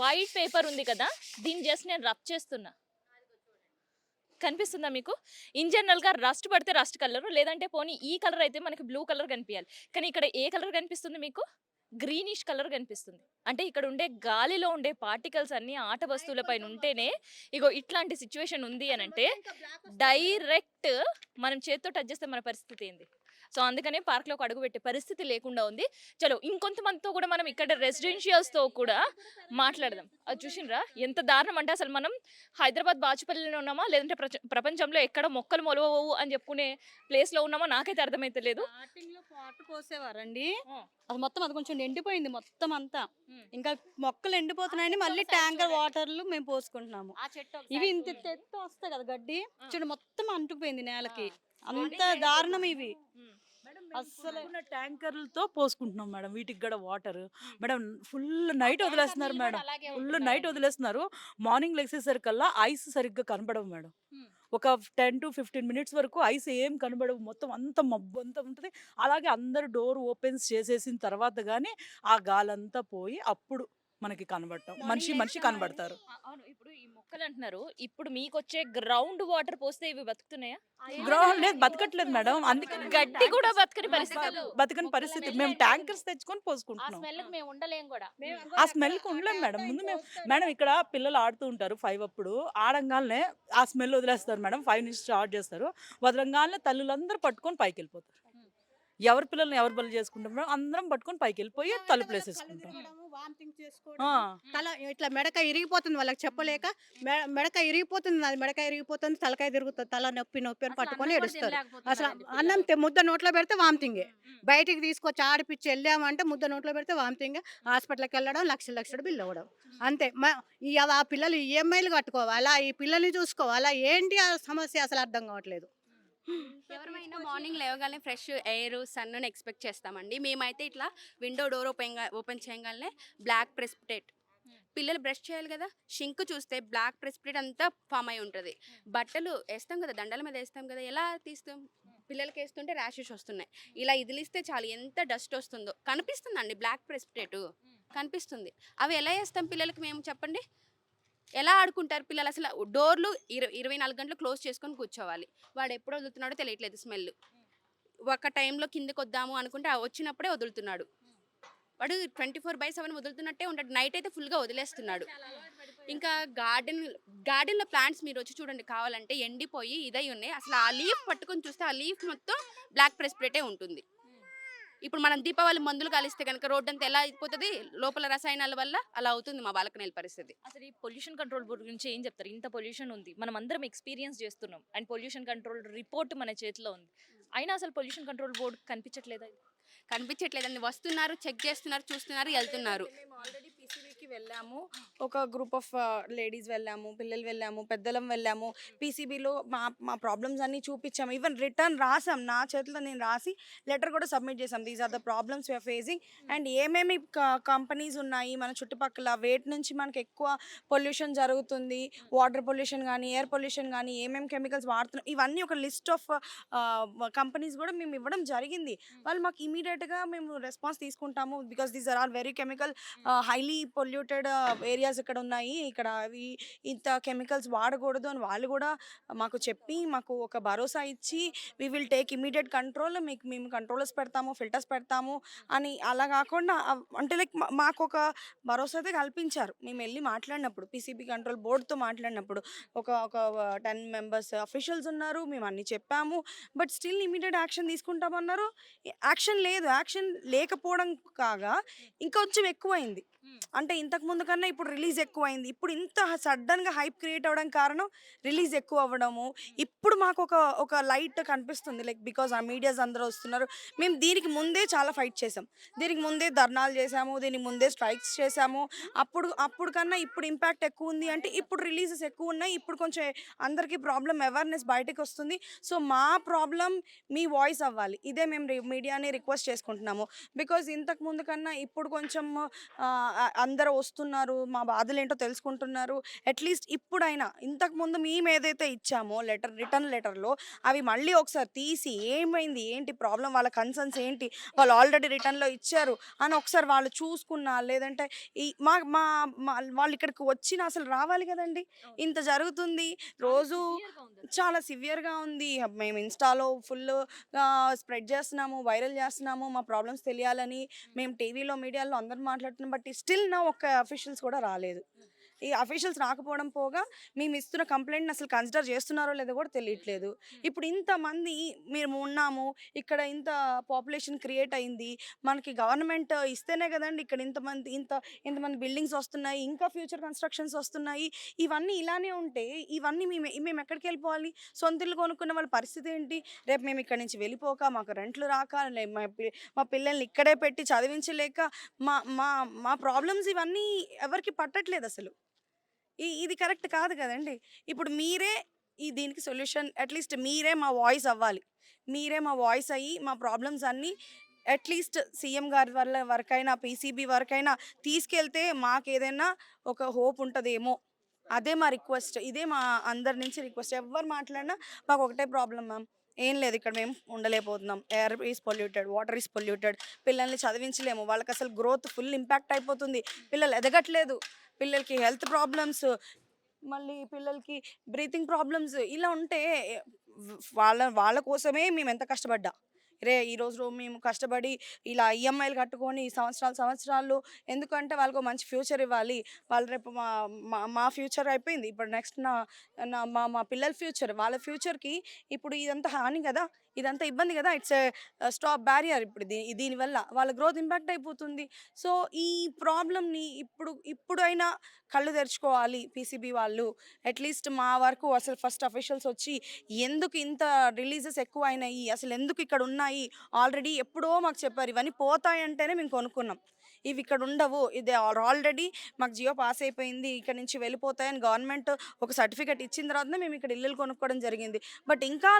వైట్ పేపర్ ఉంది కదా, దీన్ని జస్ట్ నేను రబ్ చేస్తున్నా. కనిపిస్తుందా మీకు? ఇన్ జనరల్ గా రస్ట్ పడితే రస్ట్ కలర్, లేదంటే పోనీ ఈ కలర్ అయితే మనకి బ్లూ కలర్ కనిపించాలి. కానీ ఇక్కడ ఏ కలర్ కనిపిస్తుంది మీకు? గ్రీనిష్ కలర్ కనిపిస్తుంది. అంటే ఇక్కడ ఉండే గాలిలో ఉండే పార్టికల్స్ అన్ని ఆట వస్తువుల పైన ఉంటేనే ఇగో ఇట్లాంటి సిచ్యువేషన్ ఉంది అని అంటే డైరెక్ట్ మనం చేత్తో టచ్ చేస్తే మన పరిస్థితి ఏంది? సో అందుకనే పార్క్లోకి అడుగు పెట్టే పరిస్థితి లేకుండా ఉంది. చలో ఇంకొంతమందితో కూడా మనం ఇక్కడ రెసిడెన్షియల్స్తో కూడా మాట్లాడదాం. అది చూసినరా ఎంత దారుణం అంటే అసలు మనం హైదరాబాద్ బాచుపల్లిలో ఉన్నామా, లేదంటే ప్రపంచంలో ఎక్కడ మొక్కలు మొలవవు అని చెప్పుకునే ప్లేస్లో ఉన్నామా నాకైతే అర్థమైతలేదు. పాటు కోసేవారండి, అది మొత్తం అది కొంచెం ఎండిపోయింది మొత్తం అంతా. ఇంకా మొక్కలు ఎండిపోతున్నాయని మళ్ళీ ట్యాంకర్ వాటర్లు మేము పోసుకుంటున్నాము. ఇవి ఇంత ఎత్తు వస్తాయి కదా గడ్డి, చూడు మొత్తం అంటుకుపోయింది నేలకి. అంత దారుణం ఇవి. అసలు ట్యాంకర్లతో పోసుకుంటున్నాం మేడం. వీటికి కూడా వాటర్ మేడం ఫుల్ నైట్ వదిలేస్తున్నారు మేడం, ఫుల్ నైట్ వదిలేస్తున్నారు. మార్నింగ్ లెగ్సేసరికల్లా ఐస్ సరిగ్గా కనబడవు మేడం. ఒక 10 to 15 మినిట్స్ వరకు ఐస్ ఏం కనబడవు, మొత్తం అంత మబ్బు అంతా ఉంటుంది. అలాగే అందరు డోర్ ఓపెన్స్ చేసేసిన తర్వాత కానీ ఆ గాలంతా పోయి అప్పుడు మనకి కనబడటం, మనిషి కనబడతారు. అవును. ఇప్పుడు ఈ మొక్కలు అంటున్నారు. ఇప్పుడు మీకొచ్చే గ్రౌండ్ వాటర్ పోస్తే ఇవి బతుకుతున్నాయా? గ్రౌండ్ లేదు, బతకట్లేదు మేడం. అందుకని గడ్డి కూడా బతకని పరిస్థితులు. బతకని పరిస్థితి. మేము ట్యాంకర్స్ తెచ్చుకొని ఆ పోసుకుంటున్నాం. స్మెల్కి మేము ఉండలేం కూడా. ఆ స్మెల్కి ఉండలేము మేడం. ముందు మేము మేడం ఇక్కడ పిల్లలు ఆడుతూ ఉంటారు 5 అప్పుడు. ఆడంగానే ఆ స్మెల్ వదిలేస్తారు మేడం. 5 నుంచి స్టార్ట్ చేస్తారు. వదలంగానే తల్లులందరూ పట్టుకొని పైకి వెళ్ళిపోతారు. ఎవరి పిల్లల్ని ఎవరు బలి చేసుకుంటాం, అందరం పట్టుకొని పైకి వెళ్ళిపోయి తలుపులు వేసేసుకుంటాం. ఆ, తల ఇట్లా మెడక ఇరిగిపోతుంది, వాళ్ళకి చెప్పలేక మెడక ఇరిగిపోతుంది, అది మెడక ఇరిగిపోతుంది, తలకాయ తిరుగుతుంది, తల నొప్పి నొప్పి అని పట్టుకొని ఏడుస్తారు. అసలు అన్నం ముద్ద నోట్లో పెడితే వామిటింగే. బయటికి తీసుకొచ్చి ఆడిపిచ్చి వెళ్ళామంటే ముద్ద నోట్లో పెడితే వామిటింగే. హాస్పిటల్కి వెళ్ళడం, లక్షలు బిల్లు అవ్వడం అంతే. ఆ పిల్లలు ఈఎంఐలు కట్టుకోవాలా, ఈ పిల్లల్ని చూసుకోవాలా, ఏంటి ఆ సమస్య అసలు అర్థం కావట్లేదు. ఎవరైనా మార్నింగ్ లేవగానే ఫ్రెష్ ఎయిర్ సన్ను ఎక్స్పెక్ట్ చేస్తామండి. మేమైతే ఇట్లా విండో డోర్ ఓపెన్ చేయగానే బ్లాక్ ప్రెసిపిటేట్, పిల్లలు బ్రష్ చేయాలి కదా, షింక్ చూస్తే బ్లాక్ ప్రెసిపిటేట్ అంతా ఫామ్ అయి ఉంటుంది. బట్టలు వేస్తాం కదా, దండల మీద వేస్తాం కదా, ఎలా తీస్తాం, పిల్లలకి వేస్తుంటే ర్యాషెస్ వస్తున్నాయి. ఇలా ఇదిలిస్తే చాలు ఎంత డస్ట్ వస్తుందో కనిపిస్తుందండి. బ్లాక్ ప్రెసిపిటేట్ కనిపిస్తుంది. అవి ఎలా వేస్తాం పిల్లలకి మేము చెప్పండి? ఎలా ఆడుకుంటారు పిల్లలు? అసలు డోర్లు 24 గంటలు క్లోజ్ చేసుకొని కూర్చోవాలి. వాడు ఎప్పుడు వదులుతున్నాడో తెలియట్లేదు స్మెల్. ఒక టైంలో కిందకి వద్దాము అనుకుంటే వచ్చినప్పుడే వదులుతున్నాడు. వాడు 24/7 వదులుతున్నట్టే ఉంటాడు. నైట్ అయితే ఫుల్గా వదిలేస్తున్నాడు. ఇంకా గార్డెన్లో ప్లాంట్స్ మీరు వచ్చి చూడండి కావాలంటే, ఎండిపోయి ఇదై ఉన్నాయి. అసలు ఆ లీఫ్ పట్టుకొని చూస్తే ఆ లీఫ్ మొత్తం బ్లాక్ ప్రెసిపిటేటే ఉంటుంది. ఇప్పుడు మనం దీపావళి మందులు కలిస్తే కనుక రోడ్డు అంతా ఎలా అయిపోతుంది, లోపల రసాయనాల వల్ల అలా అవుతుంది మా బాలకనేల పరిస్థితి. అసలు ఈ పొల్యూషన్ కంట్రోల్ బోర్డు గురించి ఏం చెప్తారు? ఇంత పొల్యూషన్ ఉంది, మనం అందరం ఎక్స్పీరియన్స్ చేస్తున్నాం, అండ్ పొల్యూషన్ కంట్రోల్ రిపోర్ట్ మన చేతిలో ఉంది. అయినా అసలు పొల్యూషన్ కంట్రోల్ బోర్డు కనిపించట్లేదా? కనిపించట్లేదండి. వస్తున్నారు, చెక్ చేస్తున్నారు, చూస్తున్నారు, వెళ్తున్నారు. మేము ఆల్రెడీ పీసీబీకి వెళ్ళాము. ఒక గ్రూప్ ఆఫ్ లేడీస్ వెళ్ళాము, పిల్లలు వెళ్ళాము, పెద్దలం వెళ్ళాము. పీసీబీలో మా ప్రాబ్లమ్స్ అన్నీ చూపించాము. ఈవెన్ రిటర్న్ రాసాం, నా చేతిలో నేను రాసి లెటర్ కూడా సబ్మిట్ చేసాం. These are the problems we are facing and ఏమేమి కంపెనీస్ ఉన్నాయి మన చుట్టుపక్కల, వేటి నుంచి మనకి ఎక్కువ పొల్యూషన్ జరుగుతుంది, వాటర్ పొల్యూషన్ కానీ ఎయిర్ పొల్యూషన్ కానీ ఏమేమి కెమికల్స్ వాడుతున్నాం, ఇవన్నీ ఒక లిస్ట్ ఆఫ్ కంపెనీస్ కూడా మేము ఇవ్వడం జరిగింది. వాళ్ళు మాకు ఇమీడియట్గా మేము రెస్పాన్స్ తీసుకుంటాము. Because these are very chemical highly polluted areas ఇక్కడ ఉన్నాయి, ఇక్కడ అవి ఇంత కెమికల్స్ వాడకూడదు అని వాళ్ళు కూడా మాకు చెప్పి మాకు ఒక భరోసా ఇచ్చి we will take immediate control, మేము కంట్రోలర్స్ పెడతాము, ఫిల్టర్స్ పెడతాము అని. అలా కాకుండా అంటే లైక్ మాకు ఒక భరోసా అయితే కల్పించారు. మేము వెళ్ళి మాట్లాడినప్పుడు పీసీబీ కంట్రోల్ బోర్డుతో మాట్లాడినప్పుడు ఒక 10 మెంబర్స్ అఫీషియల్స్ ఉన్నారు, మేము అన్నీ చెప్పాము. బట్ స్టిల్ ఇమీడియట్ యాక్షన్ తీసుకుంటామన్నారు. యాక్షన్ లేదు. యాక్షన్ లేకపోవడం కాగా ఇంకొంచెం ఎక్కువైంది. అంటే ఇంతకు ముందు కన్నా ఇప్పుడు రిలీజ్ ఎక్కువైంది. ఇప్పుడు ఇంత సడన్గా హైప్ క్రియేట్ అవ్వడం కారణం రిలీజ్ ఎక్కువ అవ్వడము. ఇప్పుడు మాకు ఒక లైట్ కనిపిస్తుంది, లైక్ బికాజ్ ఆ మీడియాస్ అందరూ వస్తున్నారు. మేము దీనికి చాలా ఫైట్ చేసాం, దీనికి ముందే ధర్నాలు చేసాము, దీనికి ముందే స్ట్రైక్స్ చేసాము. అప్పుడు కన్నా ఇప్పుడు ఇంపాక్ట్ ఎక్కువ ఉంది. అంటే ఇప్పుడు రిలీజెస్ ఎక్కువ ఉన్నాయి, ఇప్పుడు కొంచెం అందరికీ ప్రాబ్లం అవేర్నెస్ బయటకు వస్తుంది. సో మా ప్రాబ్లం మీ వాయిస్ అవ్వాలి, ఇదే మేము మీడియాని రిక్వెస్ట్ చేసుకుంటున్నాము. బికాజ్ ఇంతకు ముందు కన్నా ఇప్పుడు కొంచెం అందరూ వస్తున్నారు, మా బాధలు ఏంటో తెలుసుకుంటున్నారు. అట్లీస్ట్ ఇప్పుడైనా ఇంతకు ముందు మేము ఏదైతే ఇచ్చామో రిటర్న్ లెటర్లో అవి మళ్ళీ ఒకసారి తీసి ఏమైంది, ఏంటి ప్రాబ్లం, వాళ్ళ కన్సర్న్స్ ఏంటి, వాళ్ళు ఆల్రెడీ రిటర్న్లో ఇచ్చారు అని ఒకసారి వాళ్ళు చూసుకున్నా, లేదంటే ఈ వాళ్ళు ఇక్కడికి వచ్చిన అసలు రావాలి కదండి. ఇంత జరుగుతుంది రోజు, చాలా సివియర్గా ఉంది. మేము ఇన్స్టాలో ఫుల్గా స్ప్రెడ్ చేస్తున్నాము, వైరల్ చేస్తున్నాము, మా ప్రాబ్లమ్స్ తెలియాలని మేము టీవీలో మీడియాలో అందరూ మాట్లాడుతున్నాం. బట్ స్టిల్ నా ఒక్క అఫీషియల్స్ కూడా రాలేదు. ఈ అఫీషియల్స్ రాకపోవడం పోగా మేము ఇస్తున్న కంప్లైంట్ని అసలు కన్సిడర్ చేస్తున్నారో లేదో కూడా తెలియట్లేదు. ఇప్పుడు ఇంతమంది మేము ఉన్నాము, ఇక్కడ ఇంత పాపులేషన్ క్రియేట్ అయింది, మనకి గవర్నమెంట్ ఇస్తేనే కదండి ఇక్కడ ఇంతమంది బిల్డింగ్స్ వస్తున్నాయి, ఇంకా ఫ్యూచర్ కన్స్ట్రక్షన్స్ వస్తున్నాయి. ఇవన్నీ ఇలానే ఉంటే ఇవన్నీ మేము ఎక్కడికి వెళ్ళిపోవాలి? సొంత ఇల్లు కొనుక్కున్న వాళ్ళ పరిస్థితి ఏంటి? రేపు మేము ఇక్కడ నుంచి వెళ్ళిపోక, మాకు రెంట్లు రాక, మా పిల్లల్ని ఇక్కడే పెట్టి చదివించలేక మా ప్రాబ్లమ్స్ ఇవన్నీ ఎవరికి పట్టట్లేదు అసలు. ఇది కరెక్ట్ కాదు కదండి. ఇప్పుడు మీరే దీనికి సొల్యూషన్, అట్లీస్ట్ మీరే మా వాయిస్ అవ్వాలి. మీరే మా వాయిస్ అయ్యి మా ప్రాబ్లమ్స్ అన్నీ అట్లీస్ట్ సీఎం గారి వరకైనా పీసీబీ వరకైనా తీసుకెళ్తే మాకు ఏదైనా ఒక హోప్ ఉంటుందేమో. అదే మా రిక్వెస్ట్, ఇదే మా అందరి నుంచి రిక్వెస్ట్. ఎవరు మాట్లాడినా మాకు ఒకటే ప్రాబ్లం మ్యామ్, ఏం లేదు, ఇక్కడ మేము ఉండలేకపోతున్నాం. Air is polluted, water is polluted. పిల్లల్ని చదివించలేము, వాళ్ళకి అసలు గ్రోత్ ఫుల్ ఇంపాక్ట్ అయిపోతుంది. పిల్లలు ఎదగట్లేదు, పిల్లలకి హెల్త్ ప్రాబ్లమ్స్, మళ్ళీ పిల్లలకి బ్రీతింగ్ ప్రాబ్లమ్స్ ఇలా ఉంటే వాళ్ళ కోసమే మేము ఎంత కష్టపడ్డా. ఈరోజు మేము కష్టపడి ఇలా ఈఎంఐలు కట్టుకొని సంవత్సరాలు, ఎందుకంటే వాళ్ళకు మంచి ఫ్యూచర్ ఇవ్వాలి. వాళ్ళు రేపు మా ఫ్యూచర్ అయిపోయింది, ఇప్పుడు నెక్స్ట్ మా పిల్లల ఫ్యూచర్, వాళ్ళ ఫ్యూచర్కి ఇప్పుడు ఇదంతా హాని కదా, ఇదంతా ఇబ్బంది కదా. It's stop barrier. ఇప్పుడు దీనివల్ల వాళ్ళ గ్రోత్ ఇంపాక్ట్ అయిపోతుంది. సో ఈ ప్రాబ్లమ్ని ఇప్పుడైనా కళ్ళు తెరుచుకోవాలి పీసీబీ వాళ్ళు. అట్లీస్ట్ మా వరకు అసలు ఫస్ట్ అఫీషియల్స్ వచ్చి ఎందుకు ఇంత రిలీజెస్ ఎక్కువ అయినాయి, అసలు ఎందుకు ఇక్కడ ఉన్నాయి, ఆల్రెడీ ఎప్పుడో మాకు చెప్పారు ఇవన్నీ పోతాయంటేనే మేము కొనుక్కున్నాం. ఇవి ఇక్కడ ఉండవు, ఇది ఆల్రెడీ మాకు జియో పాస్ అయిపోయింది, ఇక్కడ నుంచి వెళ్ళిపోతాయని గవర్నమెంట్ ఒక సర్టిఫికేట్ ఇచ్చిన తర్వాతనే మేము ఇక్కడ ఇల్లులు కొనుక్కోవడం జరిగింది. బట్ ఇంకా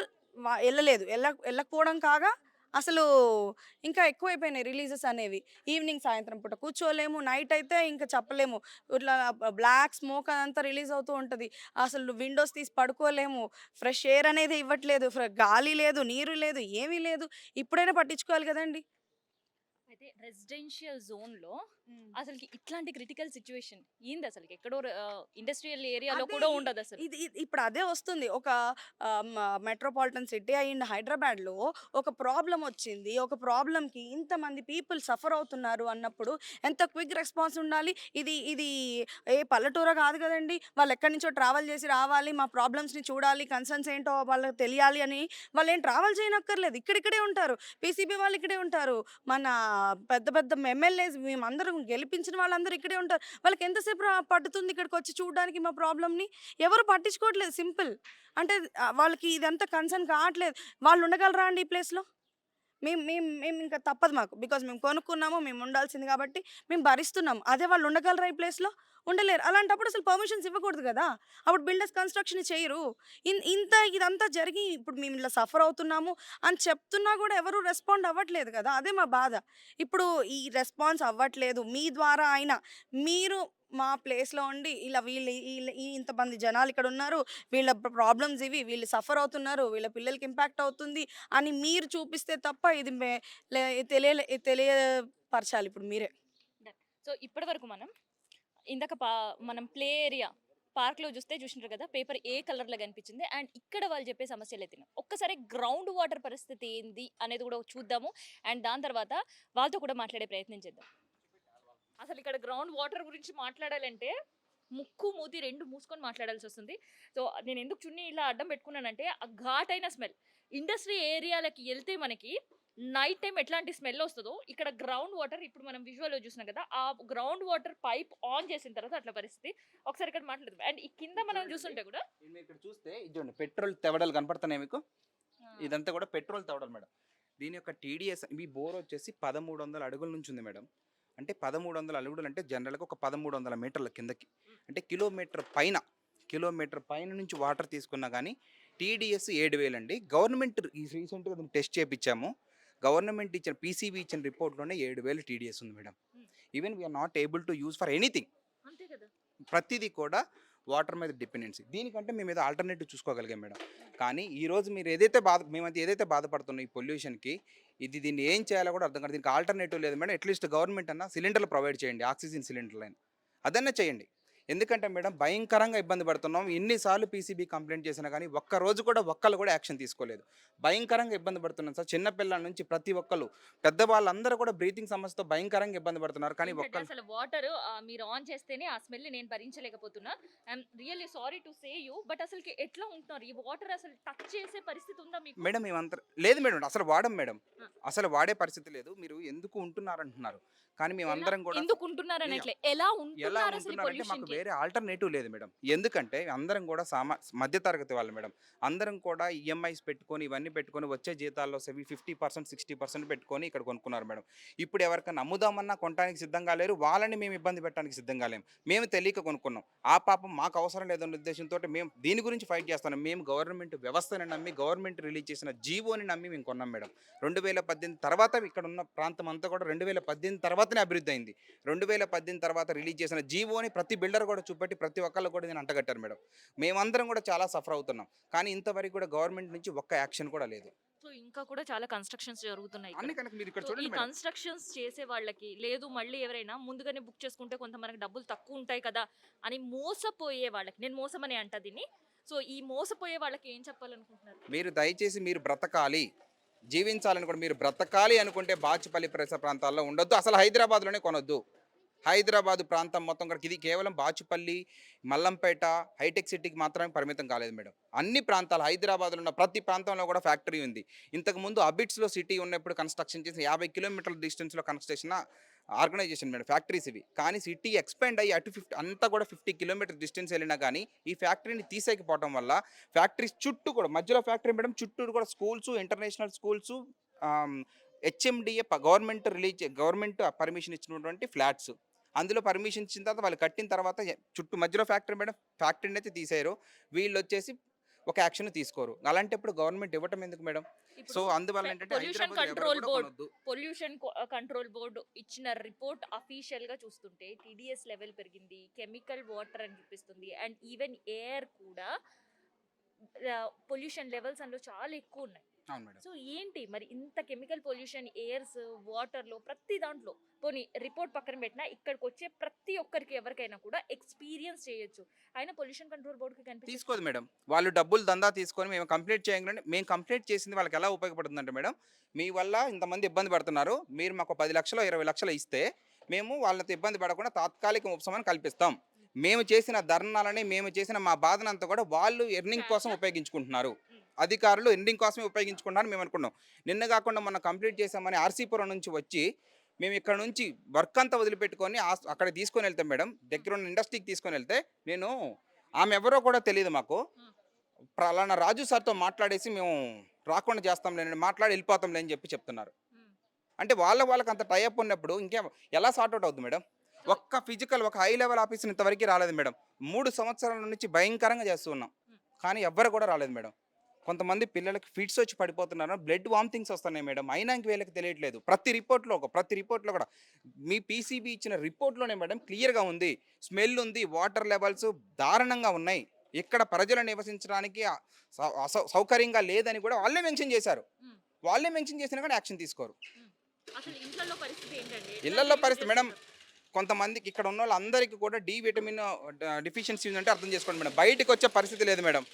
వెళ్ళలేదు, వెళ్ళకపోవడం కాగా అసలు ఇంకా ఎక్కువైపోయినాయి రిలీజెస్ అనేవి. ఈవినింగ్ సాయంత్రం పూట కూర్చోలేము, నైట్ అయితే ఇంకా చెప్పలేము, ఇట్లా బ్లాక్ స్మోక్ అదంతా రిలీజ్ అవుతూ ఉంటుంది. అసలు విండోస్ తీసి పడుకోలేము, ఫ్రెష్ ఎయిర్ అనేది ఇవ్వట్లేదు, గాలి లేదు, నీరు లేదు, ఏమీ లేదు. ఇప్పుడైనా పట్టించుకోవాలి కదండి. అయితే రెసిడెన్షియల్ జోన్లో అసలుకి ఇట్లాంటి క్రిటికల్ సిచ్యువేషన్ ఏంది అసలుకి? ఎక్కడో ఇండస్ట్రియల్ ఏరియాలో అదే కూడా ఉండదు అసలు. ఇప్పుడు అదే వస్తుంది. ఒక మెట్రోపాలిటన్ సిటీ అయిన హైదరాబాద్లో ఒక ప్రాబ్లం వచ్చింది, ఒక ప్రాబ్లంకి ఇంతమంది పీపుల్ సఫర్ అవుతున్నారు అన్నప్పుడు ఎంత క్విక్ రెస్పాన్స్ ఉండాలి. ఇది ఏ పల్లెటూర కాదు కదండి, వాళ్ళు ఎక్కడి నుంచో ట్రావెల్ చేసి రావాలి, మా ప్రాబ్లమ్స్ని చూడాలి, కన్సర్న్స్ ఏంటో వాళ్ళకి తెలియాలి అని వాళ్ళు ఏం ట్రావెల్ చేయనక్కర్లేదు, ఇక్కడిక్కడే ఉంటారు. పీసీబీ వాళ్ళు ఇక్కడే ఉంటారు, మన పెద్ద పెద్ద ఎమ్మెల్యేస్ మేమందరం గెలిపించిన వాళ్ళందరూ ఇక్కడే ఉంటారు. వాళ్ళకి ఎంతసేపు పట్టుతుంది ఇక్కడికి వచ్చి చూడడానికి మా ప్రాబ్లమ్ని? ఎవరు పట్టించుకోవట్లేదు. సింపుల్ అంటే వాళ్ళకి ఇదంతా కన్సర్న్ కావట్లేదు. వాళ్ళు ఉండగలరా అండి ఈ ప్లేస్లో? మేము ఇంకా తప్పదు మాకు, బికాజ్ మేము కొనుక్కున్నాము, మేము ఉండాల్సింది కాబట్టి మేము భరిస్తున్నాము. అదే వాళ్ళు ఉండగలరా ఈ ప్లేస్లో? ఉండలేరు. అలాంటప్పుడు అసలు పర్మిషన్స్ ఇవ్వకూడదు కదా, అప్పుడు బిల్డర్స్ కన్స్ట్రక్షన్ చేయరు. ఇదంతా జరిగి ఇప్పుడు మేము ఇలా సఫర్ అవుతున్నాము అని చెప్తున్నా కూడా ఎవరు రెస్పాండ్ అవ్వట్లేదు కదా, అదే మా బాధ. ఇప్పుడు ఈ రెస్పాన్స్ అవ్వట్లేదు, మీ ద్వారా అయినా మీరు మా ప్లేస్లో ఉండి ఇలా ఇంతమంది జనాలు ఇక్కడ ఉన్నారు, వీళ్ళ ప్రాబ్లమ్స్ ఇవి, వీళ్ళు సఫర్ అవుతున్నారు, వీళ్ళ పిల్లలకి ఇంపాక్ట్ అవుతుంది అని మీరు చూపిస్తే తప్ప ఇది తెలియపరచాలి ఇప్పుడు మీరే. సో ఇప్పటి వరకు ఇందాక మనం ప్లే ఏరియా పార్క్లో చూసినారు కదా, పేపర్ ఏ కలర్లో కనిపించింది. అండ్ ఇక్కడ వాళ్ళు చెప్పే సమస్యలు అయితే ఒక్కసారి గ్రౌండ్ వాటర్ పరిస్థితి ఏంది అనేది కూడా చూద్దాము. అండ్ దాని తర్వాత వాళ్ళతో కూడా మాట్లాడే ప్రయత్నం చేద్దాం. అసలు ఇక్కడ గ్రౌండ్ వాటర్ గురించి మాట్లాడాలంటే ముక్కు మూతి రెండు మూసుకొని మాట్లాడాల్సి వస్తుంది. సో నేను ఎందుకు చున్నీ ఇలా అడ్డం పెట్టుకున్నానంటే ఆ ఘాటైన స్మెల్, ఇండస్ట్రీ ఏరియాలకి వెళ్తే మనకి నైట్ టైం ఎట్లాంటి స్మెల్ వస్తుందో ఇక్కడ గ్రౌండ్ వాటర్, ఇప్పుడు మనం విజువల్లో చూసినాం కదా, ఆ గ్రౌండ్ వాటర్ పైప్ ఆన్ చేసిన తర్వాత అట్లా పరిస్థితి. ఒకసారి ఇక్కడ మాట్లాడదాం. అండ్ ఈ కింద మనం చూస్తుంటే కూడా ఇక్కడ చూస్తే ఇది పెట్రోల్ తెవడలు కనపడుతున్నాయి మీకు, ఇదంతా కూడా పెట్రోల్ తెవడలు మేడం. దీని యొక్క టీడీఎస్ ఈ బోర్ వచ్చేసి 1300 అడుగుల నుంచి ఉంది మేడం. అంటే 1300 అడుగులు అంటే జనరల్గా ఒక 1300 మీటర్ల కిందకి, అంటే కిలోమీటర్ పైన నుంచి వాటర్ తీసుకున్నా కానీ టీడీఎస్ 7000 అండి. గవర్నమెంట్ రీసెంట్గా దీన్ని టెస్ట్ చేయించాము, గవర్నమెంట్ ఇచ్చిన పీసీబీ ఇచ్చిన రిపోర్ట్లోనే 7000 టీడీఎస్ ఉంది madam. Even we are not able to use for anything. అంతే కదా, ప్రతిదీ కూడా వాటర్ మీద డిపెండెన్సీ. దీనికంటే మేము ఏదో ఆల్టర్నేటివ్ చూసుకోగలిగాం మేడం. కానీ ఈరోజు మీరు మేమైతే ఏదైతే బాధపడుతున్నాం ఈ పొల్యూషన్కి, దీన్ని ఏం చేయాలో కూడా అర్థం కాదు. దీనికి ఆల్టర్నేటివ్ లేదు మేడం. అట్లీస్ట్ గవర్నమెంట్ అన్న సిలిండర్లు ప్రొవైడ్ చేయండి, ఆక్సిజన్ సిలిండర్లు అయినా అదన్నా చేయండి. ఎందుకంటే మేడం భయంకరంగా ఇబ్బంది పడుతున్నాం. ఎన్నిసార్లు పీసీబీ కంప్లైంట్ చేసినా కానీ ఒక్కరోజు కూడా ఒక్కళ్ళు కూడా యాక్షన్ తీసుకోలేదు. భయంకరంగా ఇబ్బంది పడుతున్నాం సార్. చిన్నపిల్లల నుంచి ప్రతి ఒక్కళ్ళు, పెద్దవాళ్ళందరూ కూడా బ్రీతింగ్ సమస్యతో భయంకరంగా ఇబ్బంది పడుతున్నారు. కానీ అసలు వాటర్ మీరు ఆన్ చేస్తేనే ఆ స్మెల్ నేను భరించలేకపోతున్నా. I'm really sorry to say you, but అసలు ఎట్లా ఉంటున్నారు? ఈ వాటర్ అసలు టచ్ చేసే పరిస్థితి ఉందా మీకు? మేడం మేమంతా లేదు మేడం, అసలు వాడం మేడం, అసలు వాడే పరిస్థితి లేదు. మీరు ఎందుకు ఉంటున్నారు అంటున్నారు, కానీ మేమందరం కూడా ఎందుకు ఉంటున్నారు అనట్లే, ఎలా ఉంటున్నారు అసలు ఉంటున్నారంటే మాకు వేరే ఆల్టర్నేటివ్ లేదు మేడం. ఎందుకంటే అందరం కూడా మధ్యతరగతి వాళ్ళు మేడం. అందరం కూడా ఈఎంఐస్ పెట్టుకొని ఇవన్నీ పెట్టుకొని వచ్చే జీతాల్లో 50%, 60% పెట్టుకొని ఇక్కడ కొనుక్కున్నారు మేడం. ఇప్పుడు ఎవరికైనా అమ్ముదామన్నా కొనడానికి సిద్ధంగా లేరు, వాళ్ళని మేము ఇబ్బంది పెట్టడానికి సిద్ధంగా లేము. మేము తెలియక కొనుక్కున్నాం, ఆ పాపం మాకు అవసరం లేదన్న ఉద్దేశంతో మేము దీని గురించి ఫైట్ చేస్తున్నాం. మేము గవర్నమెంట్ వ్యవస్థని నమ్మి, గవర్నమెంట్ రిలీజ్ చేసిన జీవోని నమ్మి మేము కొన్నాం మేడం. 2018 తర్వాత ఇక్కడ ఉన్న ప్రాంతం అంతా కూడా 2018 తర్వాతనే అభివృద్ధి అయింది. 2018 తర్వాత రిలీజ్ చేసిన జీవోని ప్రతి బిల్డర్ కూడా చూపెట్టి ప్రతి ఒక్కళ్ళు కూడా నేను అంటగట్టారు మేడం. మేమందరం కూడా చాలా సఫర్ అవుతున్నాం. కానీ ఇంతవరకు కూడా గవర్నమెంట్ నుంచి ఒక్క యాక్షన్ కూడా లేదు. సో ఇంకా కూడా చాలా కన్‌స్ట్రక్షన్స్ జరుగుతున్నాయి ఇక్కడ. అన్ని కనుక మీరు ఇక్కడ సో ఈ చూడండి మేడం. కన్‌స్ట్రక్షన్స్ చేసే వాళ్ళకి లేదు మళ్ళీ ఎవరైనా ముందుగానే బుక్ చేసుకుంటే కొంత మనకి డబ్బులు తక్కువ ఉంటాయి కదా అని మోసపోయే వాళ్ళకి, నేను మోసమనే అంట దీన్ని. సో ఈ మోసపోయే వాళ్ళకి ఏం చెప్పాలనుకుంటున్నారు? మీరు దయచేసి మీరు బ్రతకాలి, జీవించాలని కూడా మీరు బ్రతకాలి అనుకుంటే బాచుపల్లి పరిసర ప్రాంతాల్లో ఉండొద్దు. అసలు హైదరాబాద్‌లోనే కొనొద్దు. హైదరాబాద్ ప్రాంతం మొత్తం కూడా ఇది కేవలం బాచుపల్లి, మల్లంపేట, హైటెక్ సిటీకి మాత్రమే పరిమితం కాలేదు మేడం. అన్ని ప్రాంతాలు హైదరాబాద్లో ఉన్న ప్రతి ప్రాంతంలో కూడా ఫ్యాక్టరీ ఉంది. ఇంతకుముందు అబిడ్స్లో సిటీ ఉన్నప్పుడు కన్స్ట్రక్షన్ చేసిన 50 కిలోమీటర్ల డిస్టెన్స్లో కన్స్ట్రక్షన్ ఆర్గనైజేషన్ మేడం, ఫ్యాక్టరీస్ ఇవి. కానీ సిటీ ఎక్స్పాండ్ అయ్యి అటు 50 అంతా కూడా 50 కిలోమీటర్ డిస్టెన్స్ వెళ్ళినా కానీ ఈ ఫ్యాక్టరీని తీసేయకపోవడం వల్ల ఫ్యాక్టరీస్ చుట్టూ కూడా మధ్యలో ఫ్యాక్టరీ మేడం, చుట్టూ కూడా schools, international schools, HMDA government permission ఇచ్చినటువంటి ఫ్లాట్స్, అందులో పర్మిషన్ ఇచ్చిన తర్వాత వాళ్ళు కట్టిన తర్వాత చుట్టూ మధ్యలో ఫ్యాక్టరీ మేడం, ఫ్యాక్టరీని అయితే తీసేయరు. వీళ్ళు వచ్చేసి ఒక యాక్షన్ తీసుకోరు. అలాంటప్పుడు గవర్నమెంట్ ఇవ్వటం ఎందుకు మేడం? సో అందువల్ల ఏంటంటే పొల్యూషన్ హైదరాబాద్‌లో ఎవరు కంట్రోల్ కూడా బోర్డ్ కొనొద్దు. పొల్యూషన్ కంట్రోల్ బోర్డు ఇచ్చిన రిపోర్ట్ అఫీషియల్ గా చూస్తుంటే టీడీఎస్ లెవెల్ పెరిగింది, కెమికల్ వాటర్ అని చూపిస్తుంది, అండ్ ఈవెన్ ఎయిర్ కూడా పొల్యూషన్ లెవెల్స్ అందులో చాలా ఎక్కువ ఉన్నాయి. అవును మేడం. సో ఏంటి మరి ఇంత కెమికల్ పొల్యూషన్ ఎయిర్స్, వాటర్లో ప్రతి దాంట్లో పోనీ రిపోర్ట్ పక్కన పెట్టినా ఇక్కడికి వచ్చే ప్రతి ఒక్కరికి ఎవరికైనా కూడా ఎక్స్పీరియన్స్ చేయొచ్చు. అయినా పొల్యూషన్ కంట్రోల్ బోర్డుకి కనిపిస్తుంది. తీసుకోదు మేడం. వాళ్ళు డబ్బులు దందా తీసుకొని మేము కంప్లీట్ చేయగానే మేము కంప్లీట్ చేసింది వాళ్ళకి ఎలా ఉపయోగపడుతుందంటే మేడం, మీ వల్ల ఇంతమంది ఇబ్బంది పడుతున్నారు, మీరు మాకు 10 లక్షలు 20 లక్షలు ఇస్తే మేము వాళ్ళతో ఇబ్బంది పడకుండా తాత్కాలిక ఉపశమనం కల్పిస్తాం. మేము చేసిన ధర్నాలని, మేము చేసిన మా బాధనంతా కూడా వాళ్ళు ఎర్నింగ్ కోసం ఉపయోగించుకుంటున్నారు. అధికారులు ఎర్నింగ్ కోసమే ఉపయోగించుకుంటున్నారు మేము అనుకున్నాం. నిన్న కాకుండా మొన్న కంప్లీట్ చేసామని ఆర్సీపురం నుంచి వచ్చి మేము ఇక్కడ నుంచి వర్క్ అంతా వదిలిపెట్టుకొని అక్కడ తీసుకొని వెళ్తాం మేడం, దగ్గర ఉన్న ఇండస్ట్రీకి తీసుకొని వెళ్తే నేను ఆమె ఎవరో కూడా తెలియదు మాకు. అలానా రాజు సార్తో మాట్లాడేసి మేము రాకుండా చేస్తాంలేండి, మాట్లాడి వెళ్ళిపోతాంలే అని చెప్తున్నారు. అంటే వాళ్ళకి అంత టైఅప్ ఉన్నప్పుడు ఇంకేం ఎలా సార్ట్అవుట్ అవుతుంది మేడం? ఒక్క ఫిజికల్ ఒక హై లెవెల్ ఆఫీసర్ ఇంతవరకు రాలేదు మేడం. 3 సంవత్సరాల నుంచి భయంకరంగా చేస్తూ ఉన్నాం, కానీ ఎవ్వరు కూడా రాలేదు మేడం. కొంతమంది పిల్లలకి ఫిట్స్ వచ్చి పడిపోతున్నారు, బ్లడ్ వామిటింగ్స్ వస్తున్నాయి మేడం. అయినా ఇంక వీళ్ళకి తెలియట్లేదు. ప్రతి రిపోర్ట్లో కూడా మీ పీసీబీ ఇచ్చిన రిపోర్ట్లోనే మేడం క్లియర్గా ఉంది, స్మెల్ ఉంది, వాటర్ లెవెల్స్ దారుణంగా ఉన్నాయి, ఇక్కడ ప్రజలు నివసించడానికి సౌకర్యంగా లేదని కూడా వాళ్ళే మెన్షన్ చేశారు. వాళ్ళే మెన్షన్ చేసినా కానీ యాక్షన్ తీసుకోరు. అసలు ఇళ్లలో పరిస్థితి ఏంటండి? ఇళ్లలో పరిస్థితి మేడం, కొంతమందికి ఇక్కడ ఉన్న వాళ్ళందరికీ కూడా డి విటమిన్ డిఫిషియన్సీ ఉందంటే అర్థం చేసుకోండి మేడం. బయటకు వచ్చే పరిస్థితి లేదు మేడం.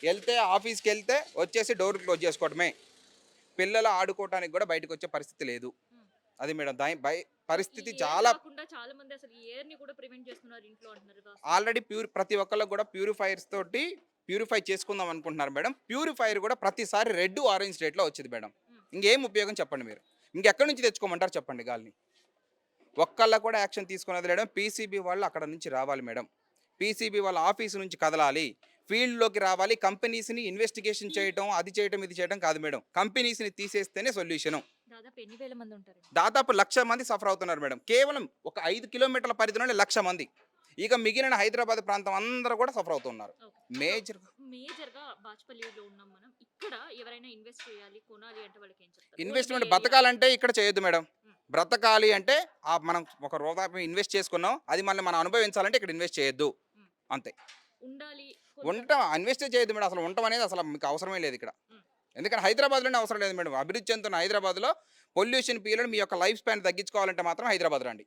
వెళ్తే ఆఫీస్కి వెళ్తే వచ్చేసి డోర్ క్లోజ్ చేసుకోవడమే. పిల్లలు ఆడుకోవడానికి కూడా బయటకు వచ్చే పరిస్థితి లేదు. అది మేడం పరిస్థితి చాలా మంది అసలు ఎయిర్ ని కూడా ప్రివెంట్ చేస్తున్నారు ఇంట్లో అంటున్నారు. ఆల్రెడీ ప్రతి ఒక్కళ్ళకి కూడా ప్యూరిఫైర్స్ తోటి ప్యూరిఫై చేసుకుందాం అనుకుంటున్నారు మేడం. ప్యూరిఫైర్ కూడా ప్రతిసారి రెడ్ ఆరెంజ్ స్టేట్లో వచ్చింది మేడం. ఇంకేం ఉపయోగం చెప్పండి మీరు? ఇంకెక్కడి నుంచి తెచ్చుకోమంటారు చెప్పండి గాలిని? ఒక్కళ్ళ కూడా యాక్షన్ తీసుకున్నది మేడం. పీసీబీ వాళ్ళు అక్కడ నుంచి రావాలి మేడం. పీసీబీ వాళ్ళ ఆఫీసు నుంచి కదలాలి, ఫీల్డ్లోకి రావాలి. కంపెనీస్ని ఇన్వెస్టిగేషన్ చేయడం, అది చేయడం ఇది చేయడం కాదు మేడం. కంపెనీస్ని తీసేస్తేనే సొల్యూషను. దాదాపు ఎన్ని వేల మంది ఉంటారు? దాదాపు 1,00,000 మంది సఫర్ అవుతున్నారు మేడం. కేవలం ఒక 5 కిలోమీటర్ల పరిధిలోనే 1,00,000 మంది. ఇక మిగిలిన హైదరాబాద్ ప్రాంతం అందరూ కూడా సఫర్ అవుతున్నారు. మేజర్గా బాచుపల్లిలో ఉన్నాం మనం. ఇక్కడ ఎవరైనా ఇన్వెస్ట్ చేయాలి, కొనాలి అంటే వాళ్ళకి ఏం చెప్తారు? ఇన్వెస్ట్మెంట్ బతకాలంటే ఇక్కడ చేయొద్దు మేడం. బ్రతకాలి అంటే మనం ఒక రూపాయి ఇన్వెస్ట్ చేసుకున్నాం, అది మనం అనుభవించాలంటే ఇక్కడ ఇన్వెస్ట్ చేయొద్దు, అంతే. ఉండాలి, ఇన్వెస్ట్ చేయొద్దు మేడం. అసలు ఉండటం అనేది అసలు మీకు అవసరమే లేదు ఇక్కడ. ఎందుకంటే హైదరాబాద్లోనే అవసరం లేదు మేడం. అభివృద్ధి చెందుతున్న హైదరాబాద్లో పొల్యూషన్ పీరియడ్ మీ యొక్క లైఫ్ స్పాన్ తగ్గించుకోవాలంటే మాత్రం హైదరాబాద్ రండి,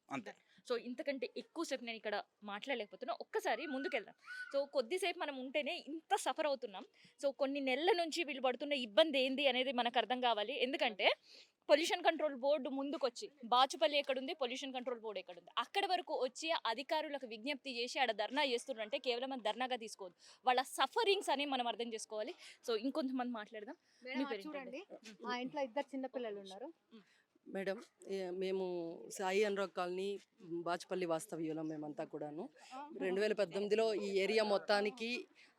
అంతే. సో ఇంతకంటే ఎక్కువసేపు నేను ఇక్కడ మాట్లాడలేకపోతున్నా. ఒక్కసారి ముందుకెళ్దాం. సో కొద్దిసేపు మనం ఉంటేనే ఇంత సఫర్ అవుతున్నాం. సో కొన్ని నెలల నుంచి వీళ్ళు పడుతున్న ఇబ్బంది ఏంది అనేది మనకు అర్థం కావాలి. ఎందుకంటే పొల్యూషన్ కంట్రోల్ బోర్డు ముందుకొచ్చి బాచుపల్లి ఎక్కడుంది, పొల్యూషన్ కంట్రోల్ బోర్డు ఎక్కడుంది, అక్కడ వరకు వచ్చి అధికారులకు విజ్ఞప్తి చేసి ఆడ ధర్నా చేస్తున్నారంటే కేవలం అది ధర్నాగా తీసుకోవద్దు, వాళ్ళ సఫరింగ్స్ అని మనం అర్థం చేసుకోవాలి. సో ఇంకొంతమంది మాట్లాడదాం. మీ పేరు చూడండి, మా ఇంట్లో 2 చిన్నపిల్లలు ఉన్నారు. మేడం, మేము సాయి అనురాగ్ కాలనీ బాచుపల్లి వాస్తవ్యులం. మేమంతా కూడాను 2018లో ఈ ఏరియా మొత్తానికి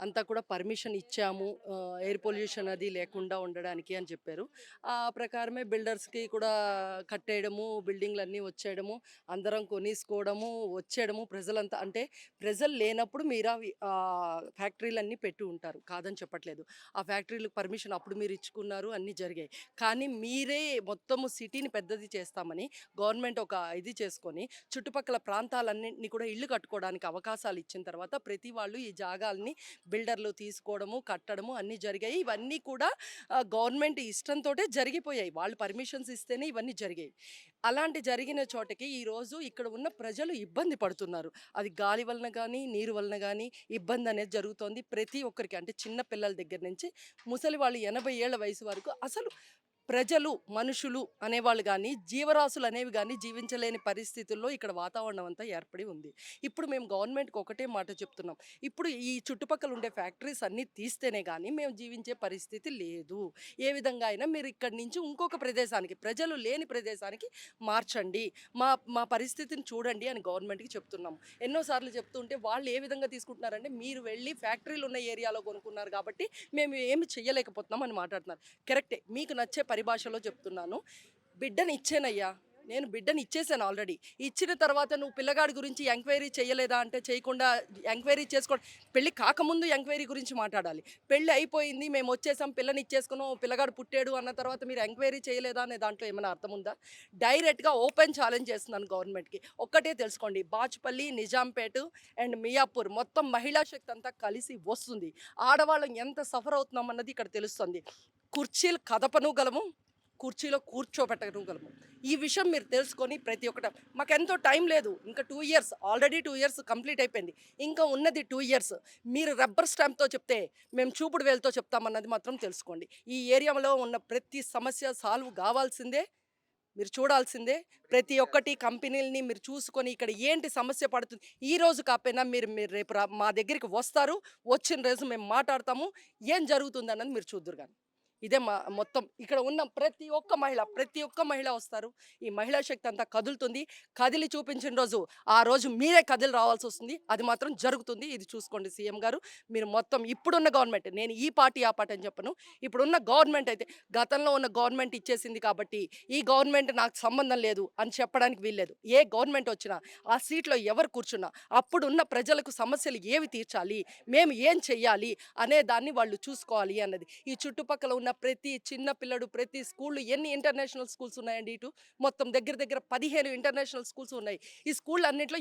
అంతా కూడా పర్మిషన్ ఇచ్చాము, ఎయిర్ పొల్యూషన్ అది లేకుండా ఉండడానికి అని చెప్పారు. ఆ ప్రకారమే బిల్డర్స్కి కూడా కట్టేయడము, బిల్డింగ్లు అన్నీ వచ్చేయడము, అందరం కొనేసుకోవడము, వచ్చేయడము. ప్రజలంతా అంటే ప్రజలు లేనప్పుడు మీరు ఫ్యాక్టరీలన్నీ పెట్టి ఉంటారు, కాదని చెప్పట్లేదు. ఆ ఫ్యాక్టరీలకు పర్మిషన్ అప్పుడు మీరు ఇచ్చుకున్నారు, అన్నీ జరిగాయి. కానీ మీరే మొత్తము సిటీని పెద్దది చేస్తామని గవర్నమెంట్ ఒక ఇది చేసుకొని చుట్టుపక్కల ప్రాంతాలన్నింటినీ కూడా ఇల్లు కట్టుకోవడానికి అవకాశాలు ఇచ్చిన తర్వాత ప్రతి వాళ్ళు ఈ జాగాల్ని బిల్డర్లు తీసుకోవడము కట్టడము అన్నీ జరిగాయి. ఇవన్నీ కూడా గవర్నమెంట్ ఇష్టంతో జరిగిపోయాయి. వాళ్ళు పర్మిషన్స్ ఇస్తేనే ఇవన్నీ జరిగాయి. అలాంటి జరిగిన చోటకి ఈరోజు ఇక్కడ ఉన్న ప్రజలు ఇబ్బంది పడుతున్నారు. అది గాలి వలన కానీ నీరు వలన కానీ ఇబ్బంది అనేది జరుగుతోంది ప్రతి ఒక్కరికి. అంటే చిన్న పిల్లల దగ్గర నుంచి ముసలి వాళ్ళు 80 ఏళ్ల వయసు వరకు అసలు ప్రజలు మనుషులు అనేవాళ్ళు కానీ జీవరాశులు అనేవి కానీ జీవించలేని పరిస్థితుల్లో ఇక్కడ వాతావరణం అంతా ఏర్పడి ఉంది. ఇప్పుడు మేము గవర్నమెంట్కి ఒకటే మాట చెప్తున్నాం, ఇప్పుడు ఈ చుట్టుపక్కల ఉండే ఫ్యాక్టరీస్ అన్నీ తీస్తేనే కానీ మేము జీవించే పరిస్థితి లేదు. ఏ విధంగా అయినా మీరు ఇక్కడి నుంచి ఇంకొక ప్రదేశానికి, ప్రజలు లేని ప్రదేశానికి మార్చండి, మా పరిస్థితిని చూడండి అని గవర్నమెంట్కి చెప్తున్నాం. ఎన్నోసార్లు చెప్తుంటే వాళ్ళు ఏ విధంగా తీసుకుంటున్నారంటే మీరు వెళ్ళి ఫ్యాక్టరీలు ఉన్న ఏరియాలో కొనుక్కున్నారు కాబట్టి మేము ఏమి చెయ్యలేకపోతున్నాం అని మాట్లాడుతున్నారు. కరెక్టే, మీకు నచ్చే పరిభాషలో చెప్తున్నాను. బిడ్డని ఇచ్చానయ్యా, నేను బిడ్డని ఇచ్చేసాను ఆల్రెడీ. ఇచ్చిన తర్వాత నువ్వు పిల్లగాడి గురించి ఎంక్వైరీ చేయలేదా అంటే చేయకుండా ఎంక్వైరీ చేసుకోండి. పెళ్ళి కాకముందు ఎంక్వైరీ గురించి మాట్లాడాలి. పెళ్ళి అయిపోయింది, మేము వచ్చేసాం, పిల్లని ఇచ్చేసుకున్నాం, పిల్లగాడు పుట్టాడు అన్న తర్వాత మీరు ఎంక్వైరీ చేయలేదా అనే దాంట్లో ఏమైనా అర్థం ఉందా? డైరెక్ట్గా ఓపెన్ ఛాలెంజ్ చేస్తున్నాను గవర్నమెంట్కి. ఒక్కటే తెలుసుకోండి, బాచుపల్లి, నిజాంపేట అండ్ మియాపూర్ మొత్తం మహిళా శక్తి అంతా కలిసి వస్తుంది. ఆడవాళ్ళం ఎంత సఫర్ అవుతున్నాం అన్నది ఇక్కడ తెలుస్తుంది. కుర్చీలు కదపనుగలము, కుర్చీలో కూర్చోబెట్టగలము. ఈ విషయం మీరు తెలుసుకొని ప్రతి ఒక్కట, మాకెంతో టైం లేదు, ఇంకా 2 ఇయర్స్, ఆల్రెడీ 2 ఇయర్స్ కంప్లీట్ అయిపోయింది, ఇంకా ఉన్నది 2 ఇయర్స్. మీరు రబ్బర్ స్టాంప్తో చెప్తే మేము చూపుడు వేలుతో చెప్తామన్నది మాత్రం తెలుసుకోండి. ఈ ఏరియాలో ఉన్న ప్రతి సమస్య సాల్వ్ కావాల్సిందే, మీరు చూడాల్సిందే. ప్రతి ఒక్కటి కంపెనీలని మీరు చూసుకొని ఇక్కడ ఏంటి సమస్య పడుతుంది, ఈ రోజు కాకపోయినా మీరు రేపు మా దగ్గరికి వస్తారు, వచ్చిన రోజు మేము మాట్లాడతాము, ఏం జరుగుతుంది అన్నది మీరు చూద్దరు. కానీ ఇదే మొత్తం ఇక్కడ ఉన్న ప్రతి ఒక్క మహిళ వస్తారు. ఈ మహిళా శక్తి అంతా కదులుతుంది. కదిలి చూపించిన రోజు ఆ రోజు మీరే కదిలి రావాల్సి వస్తుంది. అది మాత్రం జరుగుతుంది. ఇది చూసుకోండి సీఎం గారు. మీరు మొత్తం ఇప్పుడున్న గవర్నమెంట్, నేను ఈ పార్టీ ఆ పార్టీ అని చెప్పను, ఇప్పుడున్న గవర్నమెంట్ అయితే గతంలో ఉన్న గవర్నమెంట్ ఇచ్చేసింది కాబట్టి ఈ గవర్నమెంట్ నాకు సంబంధం లేదు అని చెప్పడానికి వీల్లేదు. ఏ గవర్నమెంట్ వచ్చినా ఆ సీట్లో ఎవరు కూర్చున్నా అప్పుడున్న ప్రజలకు సమస్యలు ఏవి తీర్చాలి, మేము ఏం చెయ్యాలి అనే దాన్ని వాళ్ళు చూసుకోవాలి అన్నది. ఈ చుట్టుపక్కల ఉన్న ప్రతి చిన్న పిల్లడు, ప్రతి స్కూళ్ళు, ఎన్ని ఇంటర్నేషనల్ స్కూల్స్ ఉన్నాయండి, ఇటు మొత్తం దగ్గర 15 ఇంటర్నేషనల్ స్కూల్స్ ఉన్నాయి. ఈ స్కూల్ అన్నింటిలో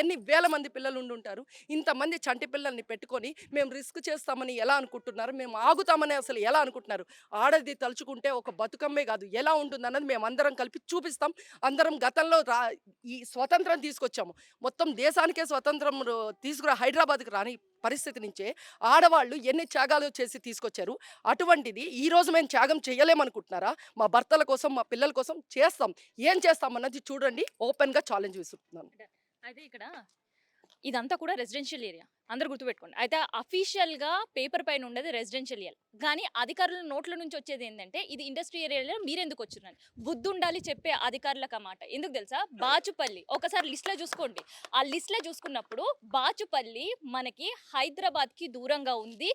ఎన్ని వేల మంది పిల్లలు ఉండుంటారు. ఇంతమంది చంటి పిల్లల్ని పెట్టుకొని మేము రిస్క్ చేస్తామని ఎలా అనుకుంటున్నారు, మేము ఆగుతామని అసలు ఎలా అనుకుంటున్నారు? ఆడది తలుచుకుంటే ఒక బతుకమ్మే కాదు, ఎలా ఉంటుంది అన్నది మేము అందరం కలిపి చూపిస్తాం. అందరం గతంలో ఈ స్వతంత్రం తీసుకొచ్చాము, మొత్తం దేశానికే స్వతంత్రం హైదరాబాద్కి రాని పరిస్థితి నుంచే ఆడవాళ్ళు ఎన్ని త్యాగాలు చేసి తీసుకొచ్చారు. అటువంటిది ఈరోజు మేము త్యాగం చేయలేమనుకుంటున్నారా? మా భర్తల కోసం, మా పిల్లల కోసం చేస్తాం. ఏం చేస్తామన్నది చూడండి. ఓపెన్గా ఛాలెంజ్ విసురుతున్నాను. అయితే ఇక్కడ ఇదంతా కూడా రెసిడెన్షియల్ ఏరియా, అందరు గుర్తుపెట్టుకోండి. అయితే అఫీషియల్గా పేపర్ పైన ఉండేది రెసిడెన్షియల్ ఏరియా, కానీ అధికారుల నోట్ల నుంచి వచ్చేది ఏంటంటే ఇది ఇండస్ట్రీ ఏరియాలో మీరెందుకు వచ్చినారు, బుద్ధి ఉండాలి చెప్పే అధికారులకు అన్నమాట. ఎందుకు తెలుసా? బాచుపల్లి ఒకసారి లిస్ట్లో చూసుకోండి. ఆ లిస్ట్లో చూసుకున్నప్పుడు బాచుపల్లి మనకి హైదరాబాద్కి దూరంగా ఉంది,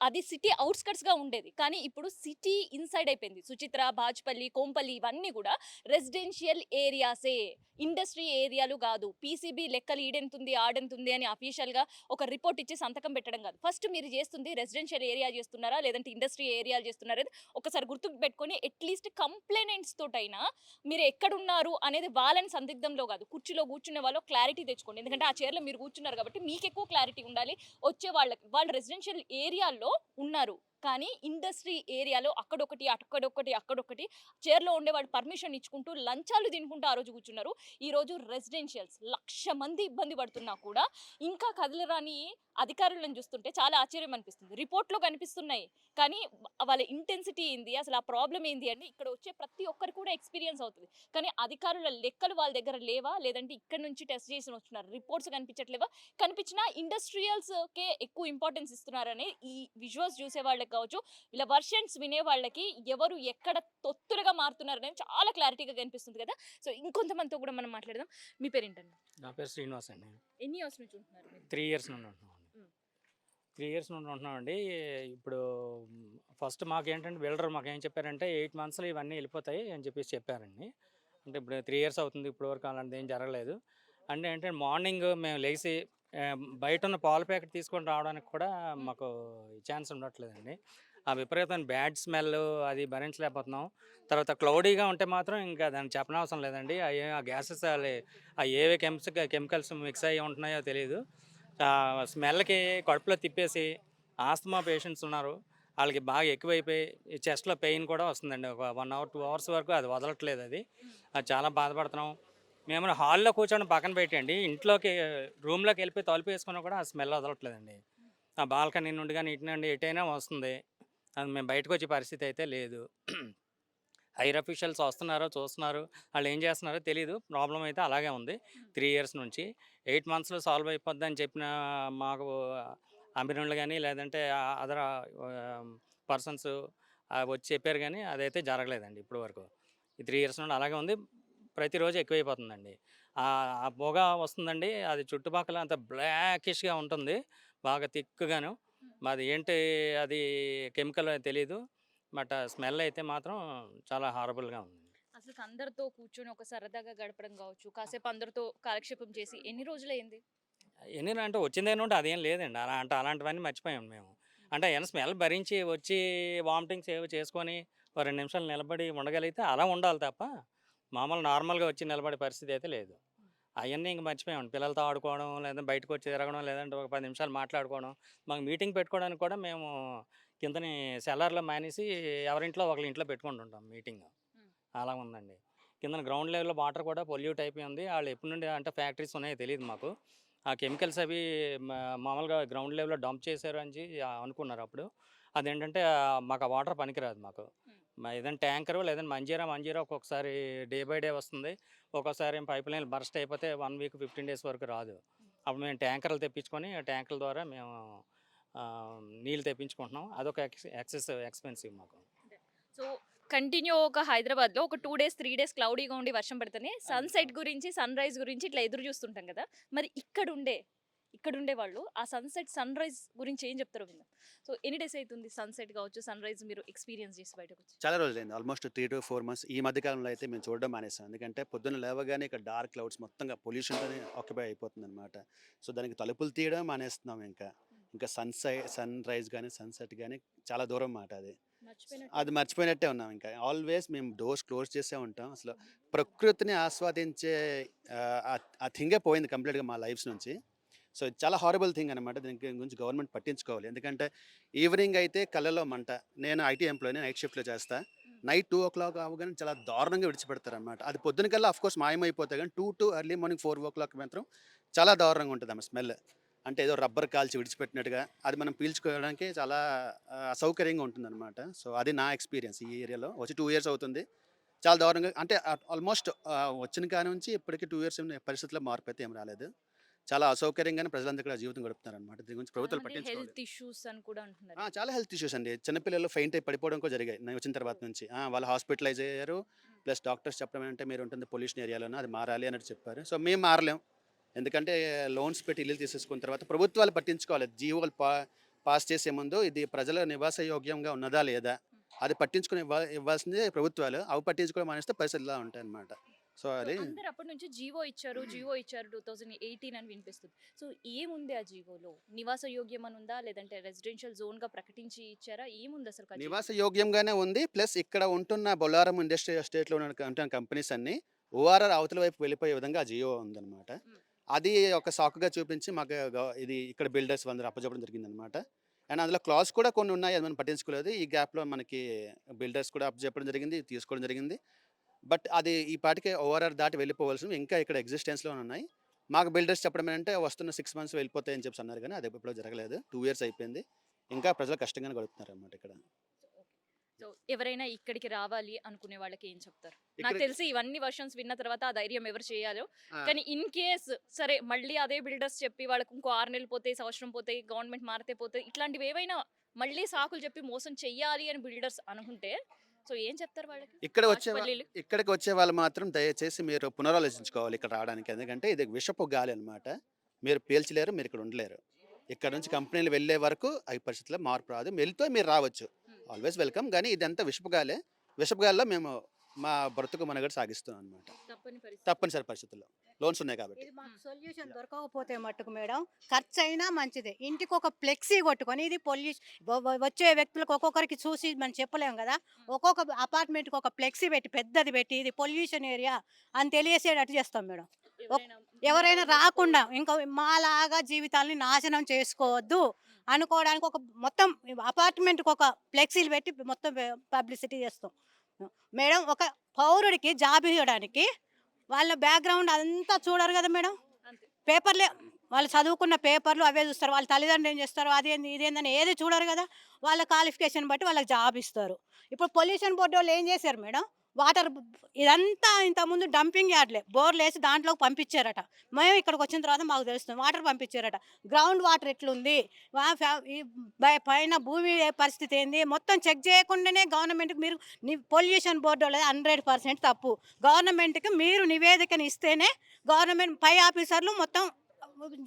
అది సిటీ అవుట్స్కట్స్గా ఉండేది, కానీ ఇప్పుడు సిటీ ఇన్సైడ్ అయిపోయింది. సుచిత్ర, బాచుపల్లి, కోంపల్లి ఇవన్నీ కూడా రెసిడెన్షియల్ ఏరియాసే, ఇండస్ట్రీ ఏరియాలు కాదు. పీసీబీ లెక్కలు ఈడెంతుంది ఆడెంతుంది అని అఫీషియల్గా ఒక రిపోర్ట్ ఇచ్చి సంతకం పెట్టడం కాదు. ఫస్ట్ మీరు చేస్తుంది రెసిడెన్షియల్ ఏరియా చేస్తున్నారా లేదంటే ఇండస్ట్రీ ఏరియాలు చేస్తున్నారా ఒకసారి గుర్తు పెట్టుకొని అట్లీస్ట్ కంప్లైంట్స్ తోటైనా మీరు ఎక్కడున్నారు అనేది వాళ్ళని సందిగ్ధంలో కాదు, కుర్చీలో కూర్చునే వాళ్ళు క్లారిటీ తెచ్చుకోండి. ఎందుకంటే ఆ చైర్లో మీరు కూర్చున్నారు కాబట్టి మీకు ఎక్కువ క్లారిటీ ఉండాలి. వచ్చే వాళ్ళు రెసిడెన్షియల్ ఏరియాల్లో ఉన్నారు, కానీ ఇండస్ట్రీ ఏరియాలో అక్కడొకటి చైర్లో ఉండేవాడు పర్మిషన్ ఇచ్చుకుంటూ లంచాలు తినుకుంటూ ఆ రోజు కూర్చున్నారు. ఈరోజు రెసిడెన్షియల్స్ 1,00,000 మంది ఇబ్బంది పడుతున్నా కూడా ఇంకా కదలరాని అధికారులను చూస్తుంటే చాలా ఆశ్చర్యం అనిపిస్తుంది. రిపోర్ట్లో కనిపిస్తున్నాయి, కానీ వాళ్ళ ఇంటెన్సిటీ ఏంది, అసలు ఆ ప్రాబ్లం ఏంది అని ఇక్కడ వచ్చే ప్రతి ఒక్కరు కూడా ఎక్స్పీరియన్స్ అవుతుంది. కానీ అధికారుల లెక్కలు వాళ్ళ దగ్గర లేవా, లేదంటే ఇక్కడ నుంచి టెస్ట్ చేసి వస్తున్నారు, రిపోర్ట్స్ కనిపించట్లేవా? కనిపించినా ఇండస్ట్రియల్స్కే ఎక్కువ ఇంపార్టెన్స్ ఇస్తున్నారని ఈ విజువల్స్ చూసే వాళ్ళకి కావచ్చు, ఇలా వర్షన్స్ వినే వాళ్ళకి ఎవరు ఎక్కడ తొత్తులుగా మారుతున్నారనేది చాలా క్లారిటీగా కనిపిస్తుంది కదా. సో ఇంకొంతమందితో కూడా మనం మాట్లాడదాం. మీ పేరు ఏంటండి? నా పేరు శ్రీనివాస్ అండి. ఎన్ని ఇయర్స్ నుంచి ఉంటున్నారు మీరు? 3 ఇయర్స్ నుండి ఉంటున్నాం. 3 ఇయర్స్ నుండి ఉంటున్నామండి. ఇప్పుడు ఫస్ట్ మాకేంటంటే బిల్డర్ మాకేం చెప్పారంటే 8 మంత్స్లో ఇవన్నీ వెళ్ళిపోతాయి అని చెప్పారండి. అంటే ఇప్పుడు 3 ఇయర్స్ అవుతుంది, ఇప్పుడు వరకు అలాంటిది ఏం జరగలేదు. అంటే ఏంటంటే మార్నింగ్ మేము లేచి బయట ఉన్న పాల ప్యాకెట్ తీసుకొని రావడానికి కూడా మాకు ఛాన్స్ ఉండట్లేదండి. ఆ విపరీతమైన బ్యాడ్ స్మెల్ అది భరించలేకపోతున్నాం. తర్వాత క్లౌడీగా ఉంటే మాత్రం ఇంకా దాన్ని చెప్పనవసరం లేదండి. ఆ గ్యాసెస్ ఏవే కెమికల్స్ మిక్స్ అయ్యి ఉంటున్నాయో తెలీదు. స్మెల్‌కి కడుపులో తిప్పేసి ఆస్తమా పేషెంట్స్ ఉన్నారు. ఆళ్ళకి బాగా ఎక్కువైపోయి ఈ చెస్ట్‌లో పెయిన్ కూడా వస్తుందండి. ఒక 1 అవర్, 2 అవర్స్ వరకు అది వదలట్లేదు అది. అది చాలా బాధపడుతున్నాం. మేము హాల్‌లో కూర్చోవడం పక్కన పెట్టండి. ఇంట్లోకి రూమ్‌లోకి వెళ్ళిపోయి తలుపేసుకున్నా కూడా ఆ స్మెల్ వదలట్లేదండి. ఆ బాల్కనీ నుండి గాని, ఇటు నుండి ఎటైనా వస్తుంది. అది మేము బయటకొచ్చే పరిస్థితి అయితే లేదు. హైర్ అఫీషియల్స్ వస్తున్నారు, చూస్తున్నారు. వాళ్ళు ఏం చేస్తున్నారో తెలీదు. ప్రాబ్లమ్ అయితే అలాగే ఉంది 3 ఇయర్స్ నుంచి. 8 మంత్స్‌లో సాల్వ్ అయిపోద్దని చెప్పిన మాకు అభినోళ్ళు గాని, లేదంటే అదర్ పర్సన్స్ వచ్చి చెప్పారు గానీ, అదైతే జరగలేదండి ఇప్పటి వరకు. ఈ 3 ఇయర్స్ నుండి అలాగే ఉంది. ప్రతిరోజు ఎక్కువైపోతుందండి. ఆ పొగ వస్తుందండి. అది చుట్టుపక్కల అంతా బ్లాకిష్‌గా ఉంటుంది. బాగా థిక్‌గాను. మాది ఏంటి అది కెమికల్ తెలీదు. బట్ స్మెల్ అయితే మాత్రం చాలా హారబుల్‌గా ఉంది. అసలు అందరితో కూర్చొని ఒక సరదాగా గడపడం కావచ్చు, కాసేపు అందరితో కాలక్షేపం చేసి ఎన్ని రోజులైంది? అంటే వచ్చిన దగ్గర నుండి అదేం లేదండి. అలాంటివన్నీ మర్చిపోయాం మేము. అంటే ఏమైనా స్మెల్ భరించి వచ్చి వామిటింగ్స్ ఏవో చేసుకొని ఓ 2 నిమిషాలు నిలబడి ఉండగలిగితే అలా ఉండాలి తప్ప, మామూలు నార్మల్‌గా వచ్చి నిలబడే పరిస్థితి అయితే లేదు. అయన్నీ ఇంక మర్చిపోయామండి. పిల్లలతో ఆడుకోవడం, లేదా బయటకొచ్చి తిరగడం, లేదంటే ఒక 10 నిమిషాలు మాట్లాడుకోవడం. మాకు మీటింగ్ పెట్టుకోవడానికి కూడా మేము కిందనే సెల్లార్‌లో మానేసి ఎవరింట్లో ఒకళ్ళ ఇంట్లో పెట్టుకుంటుంటాం మీటింగు. అలా ఉందండి. కిందన గ్రౌండ్ లెవెల్‌లో వాటర్ కూడా పొల్యూట్ అయిపోయి ఉంది. ఆళ్ళు ఎప్పటి నుండి అంటే ఫ్యాక్టరీస్ ఉన్నాయో తెలీదు మాకు. ఆ కెమికల్స్ అవి మామూలుగా గ్రౌండ్ లెవెల్‌లో డంప్ చేశారు అని అనుకున్నారు అప్పుడు. అదేంటంటే మాకు ఆ వాటర్ పనికిరాదు మాకు. ఏదైనా ట్యాంకరు లేదంటే మంజీరా ఒక్కొక్కసారి డే బై డే వస్తుంది. ఒక్కోసారి పైప్ లైన్‌లు బరస్ట్ అయిపోతే 1 వీక్, 15 డేస్ వరకు రాదు. అప్పుడు మేము ట్యాంకర్లు తెప్పించుకొని ఆ ట్యాంకుల ద్వారా మేము నీళ్ళు తెప్పించుకుంటున్నాం. అదొక ఎక్సెస్ ఎక్స్‌పెన్సివ్ మాకు. సో, కంటిన్యూ ఒక హైదరాబాద్‌లో ఒక 2 డేస్, 3 డేస్ క్లౌడీగా ఉండి వర్షం పడితేనే సన్‌సెట్ గురించి, సన్‌రైజ్ గురించి ఇట్లా ఎదురు చూస్తుంటాం కదా! మరి ఇక్కడుండే వాళ్ళు ఆ సన్‌సెట్, సన్‌రైజ్ గురించి ఏం చెప్తారో విందాం. సో, ఎన్ని డేస్ అయితుంది సన్‌సెట్ కావచ్చు, సన్‌రైజ్ మీరు ఎక్స్‌పీరియన్స్ చేసి బయటకొచ్చి? చాలా రోజులైంది. Almost 3-4 months. ఈ మధ్య కాలంలో అయితే మేము చూడడం మానేసాం. ఎందుకంటే పొద్దున్న లేవగానే ఇక్కడ డార్క్ క్లౌడ్స్ మొత్తంగా పొల్యూషన్‌తోనే ఆక్యుపై అయిపోతుందనమాట. సో, దానికి తలుపులు తీయడం మానేస్తున్నాం ఇంకా. ఇంకా సన్‌రైజ్ గాని, సన్‌సెట్ గాని చాలా దూరం మాట అది. అది మర్చిపోయినట్టే ఉన్నాం ఇంకా. ఆల్వేస్ మేము డోర్స్ క్లోజ్ చేసే ఉంటాం. అసలు ప్రకృతిని ఆస్వాదించే ఆ థింగే పోయింది కంప్లీట్‌గా మా లైఫ్స్ నుంచి. సో, ఇది చాలా హారబుల్ థింగ్ అనమాట. దీని గురించి గవర్నమెంట్ పట్టించుకోవాలి. ఎందుకంటే ఈవినింగ్ అయితే కళ్ళలో మంట. నేను ఐటీ ఎంప్లాయీని, నైట్ షిఫ్ట్‌లో చేస్తా. నైట్ 2:00 అవ్వగానే చాలా దారుణంగా విడిచిపెడతారనమాట. అది పొద్దున కల్లా ఆఫ్‌కోర్స్ మాయమైపోతాయి కానీ 2 టు ఎర్లీ మార్నింగ్ 4:00 మాత్రం చాలా దారుణంగా ఉంటదమ్మ స్మెల్. అంటే ఏదో రబ్బర్ కాల్చి విడిచిపెట్టినట్టుగా అది మనం పీల్చుకోవడానికి చాలా అసౌకర్యంగా ఉంటుందన్నమాట. సో, అది నా ఎక్స్‌పీరియన్స్ ఈ ఏరియాలో. వచ్చి 2 ఇయర్స్ అవుతుంది. చాలా దారుణంగా అంటే ఆల్మోస్ట్ వచ్చిన కాడ నుంచి ఇప్పటికి 2 ఇయర్స్ పరిస్థితిలో మార్పు అయితే ఏం రాలేదు. చాలా అసౌకర్యంగానే ప్రజలందరూ ఇక్కడ జీవితం గడుపుతున్నారనమాట. దీని గురించి ప్రభుత్వాలు చాలామంది పట్టించుకోవాలి. హెల్త్ ఇష్యూస్ అని కూడా అంటున్నారు. చాలా హెల్త్ ఇష్యూస్ అండి. చిన్నపిల్లలు ఫెయింట్ అయి పడిపోవడం కూడా జరిగాయి నేను వచ్చిన తర్వాత నుంచి. వాళ్ళు హాస్పిటలైజ్ అయ్యారు. ప్లస్ డాక్టర్స్ చెప్పడం ఏంటంటే మీరు ఉంటుంది పొల్యూషన్ ఏరియాలోనే అది మారాలి అన్నట్టు చెప్పారు. సో, మేము మారలేం. ఎందుకంటే లోన్స్ పెట్టి ఇల్లు తీసేసుకున్న తర్వాత ప్రభుత్వాలు పట్టించుకోవాలి. జీవోలు పాస్ చేసే ముందు ఇది ప్రజల నివాస యోగ్యంగా ఉన్నదా లేదా అది పట్టించుకుని ఇవ్వాల్సిందే ప్రభుత్వాలు. అవి పట్టించుకోవడం మానేస్తే పరిస్థితులు ఇలా ఉంటాయన్నమాట. సో, సో, అది అందరూ అప్పటి నుంచి జీవో ఇచ్చారు 2018 అని వినిపిస్తుంది. సో, ఏముంది ఆ జీవోలో? నివాస యోగ్యం అని ఉందా? లేదంటే రెసిడెన్షియల్ జోన్‌గా ప్రకటించి ఇచ్చారా? ఏముంది అసలు ఆ జీవో? నివాస యోగ్యంగానే ఉంది. ప్లస్ ఇక్కడ ఉంటున్న బొల్లారం ఇండస్ట్రియల్ ఎస్టేట్‌లో ఉంటున్న కంపెనీస్ అన్నీ ఓఆర్ఆర్ అవతల వైపు వెళ్ళిపోయే విధంగా ఆ జియో ఉందన్నమాట. అది ఒక సాకుగా చూపించి మాకు ఇది ఇక్కడ బిల్డర్స్ అందరూ అప్పచెప్పడం జరిగిందనమాట. అండ్ అందులో క్లాజ్ కూడా కొన్ని ఉన్నాయి. అది మనం పట్టించుకోలేదు. ఈ గ్యాప్‌లో మనకి బిల్డర్స్ కూడా అప్పచెప్పడం జరిగింది. తీసుకోవడం జరిగింది. బట్ అది ఈ పాటికే ఓఆర్ఆర్ దాటి వెళ్ళిపోవాల్సినవి ఇంకా ఇక్కడ ఎగ్జిస్టెన్స్‌లోనే ఉన్నాయి. మాకు బిల్డర్స్ చెప్పడం ఏంటంటే వస్తున్న 6 మంత్స్ వెళ్ళిపోతాయని చెప్పేసి అన్నారు కానీ అది ఎప్పుడో జరగలేదు. 2 ఇయర్స్ అయిపోయింది. ఇంకా ప్రజలు కష్టంగానే గడుపుతున్నారనమాట ఇక్కడ. సో, ఎవరైనా ఇక్కడికి రావాలి అనుకునే వాళ్ళకి ఏం చెప్తారు? నాకు ఇక్కడ తెలిసి ఇవన్నీ వర్షన్స్ విన్న తర్వాత ఆ ధైర్యం ఎవరు చేయాలో. ఆ! కానీ ఇన్ కేస్ సరే మళ్ళీ అదే బిల్డర్స్ చెప్పి వాళ్ళకి ఇంకో 6 నెలలు పోతాయి, సంవత్సరం పోతాయి, గవర్నమెంట్ మారితే పోతాయి. ఇట్లాంటివి ఏవైనా మళ్ళీ సాకులు చెప్పి మోసం చెయ్యాలి అని బిల్డర్స్ అనుకుంటే సో, ఏం చెప్తారు వాళ్ళకి? బాచుపల్లిలు. ఇక్కడికి వచ్చే వాళ్ళు మాత్రం దయచేసి మీరు పునరాలోచించుకోవాలి ఇక్కడ రావడానికి. ఎందుకంటే ఇది విషపు గాలి అనమాట. మీరు పీల్చలేరు, మీరు ఇక్కడ ఉండలేరు. ఇక్కడ నుంచి కంపెనీలు వెళ్ళే వరకు ఈ పరిస్థితిలో మార్పు రాదు. వెళ్తే మీరు రావచ్చు. Always welcome. కానీ ఇదంతా విషపు గాలే. విషపు గాలిలో మేము మా బ్రతుకు మనగడ సాగిస్తున్నాం అనమాట. తప్పని పరిస్థితి. తప్పనిసరి పరిస్థితుల్లో లోన్స్ ఉన్నాయి కాబట్టి. ఇది మాకు సొల్యూషన్ దొరకకపోతే మట్టుకు మేడం ఖర్చు అయినా మంచిదే. ఇంటికి ఒక ఫ్లెక్సీ కొట్టుకొని ఇది వచ్చే వ్యక్తులకు ఒక్కొక్కరికి చూసి మనం చెప్పలేము కదా. ఒక్కొక్క అపార్ట్మెంట్కి ఒక ఫ్లెక్సీ పెట్టి పెద్దది పెట్టి ఇది పొల్యూషన్ ఏరియా అని తెలియసేటట్టు చేస్తాం మేడం. ఎవరైనా రాకుండా ఇంకా మాలాగా జీవితాలని నాశనం చేసుకోవద్దు అనుకోవడానికి ఒక మొత్తం అపార్ట్మెంట్కి ఒక ఫ్లెక్సీలు పెట్టి మొత్తం పబ్లిసిటీ చేస్తాం మేడం. ఒక పౌరుడికి జాబ్ ఇవ్వడానికి వాళ్ళ బ్యాక్గ్రౌండ్ అంతా చూడరు కదా మేడం. అంతే. పేపర్లే వాళ్ళు చదువుకున్న పేపర్లు అవే చూస్తారు. వాళ్ళ తల్లిదండ్రులు ఏం చేస్తారు, అదేంది ఇదేందని ఏది చూడరు కదా. వాళ్ళ క్వాలిఫికేషన్ బట్టి వాళ్ళకి జాబ్ ఇస్తారు. ఇప్పుడు పొల్యూషన్ బోర్డు వాళ్ళు ఏం చేశారు మేడం, వాటర్ ఇదంతా ఇంతకుముందు డంపింగ్ యార్డ్లే, బోర్లు వేసి దాంట్లోకి పంపించారట. మేము ఇక్కడికి వచ్చిన తర్వాత మాకు తెలుస్తుంది వాటర్ పంపించారట. గ్రౌండ్ వాటర్ ఎట్లుంది, ఈ పైన భూమి పరిస్థితి ఏంది మొత్తం చెక్ చేయకుండానే గవర్నమెంట్కి మీరు పొల్యూషన్ బోర్డు వాళ్ళది 100% తప్పు. గవర్నమెంట్కి మీరు నివేదికను ఇస్తేనే గవర్నమెంట్ పై ఆఫీసర్లు మొత్తం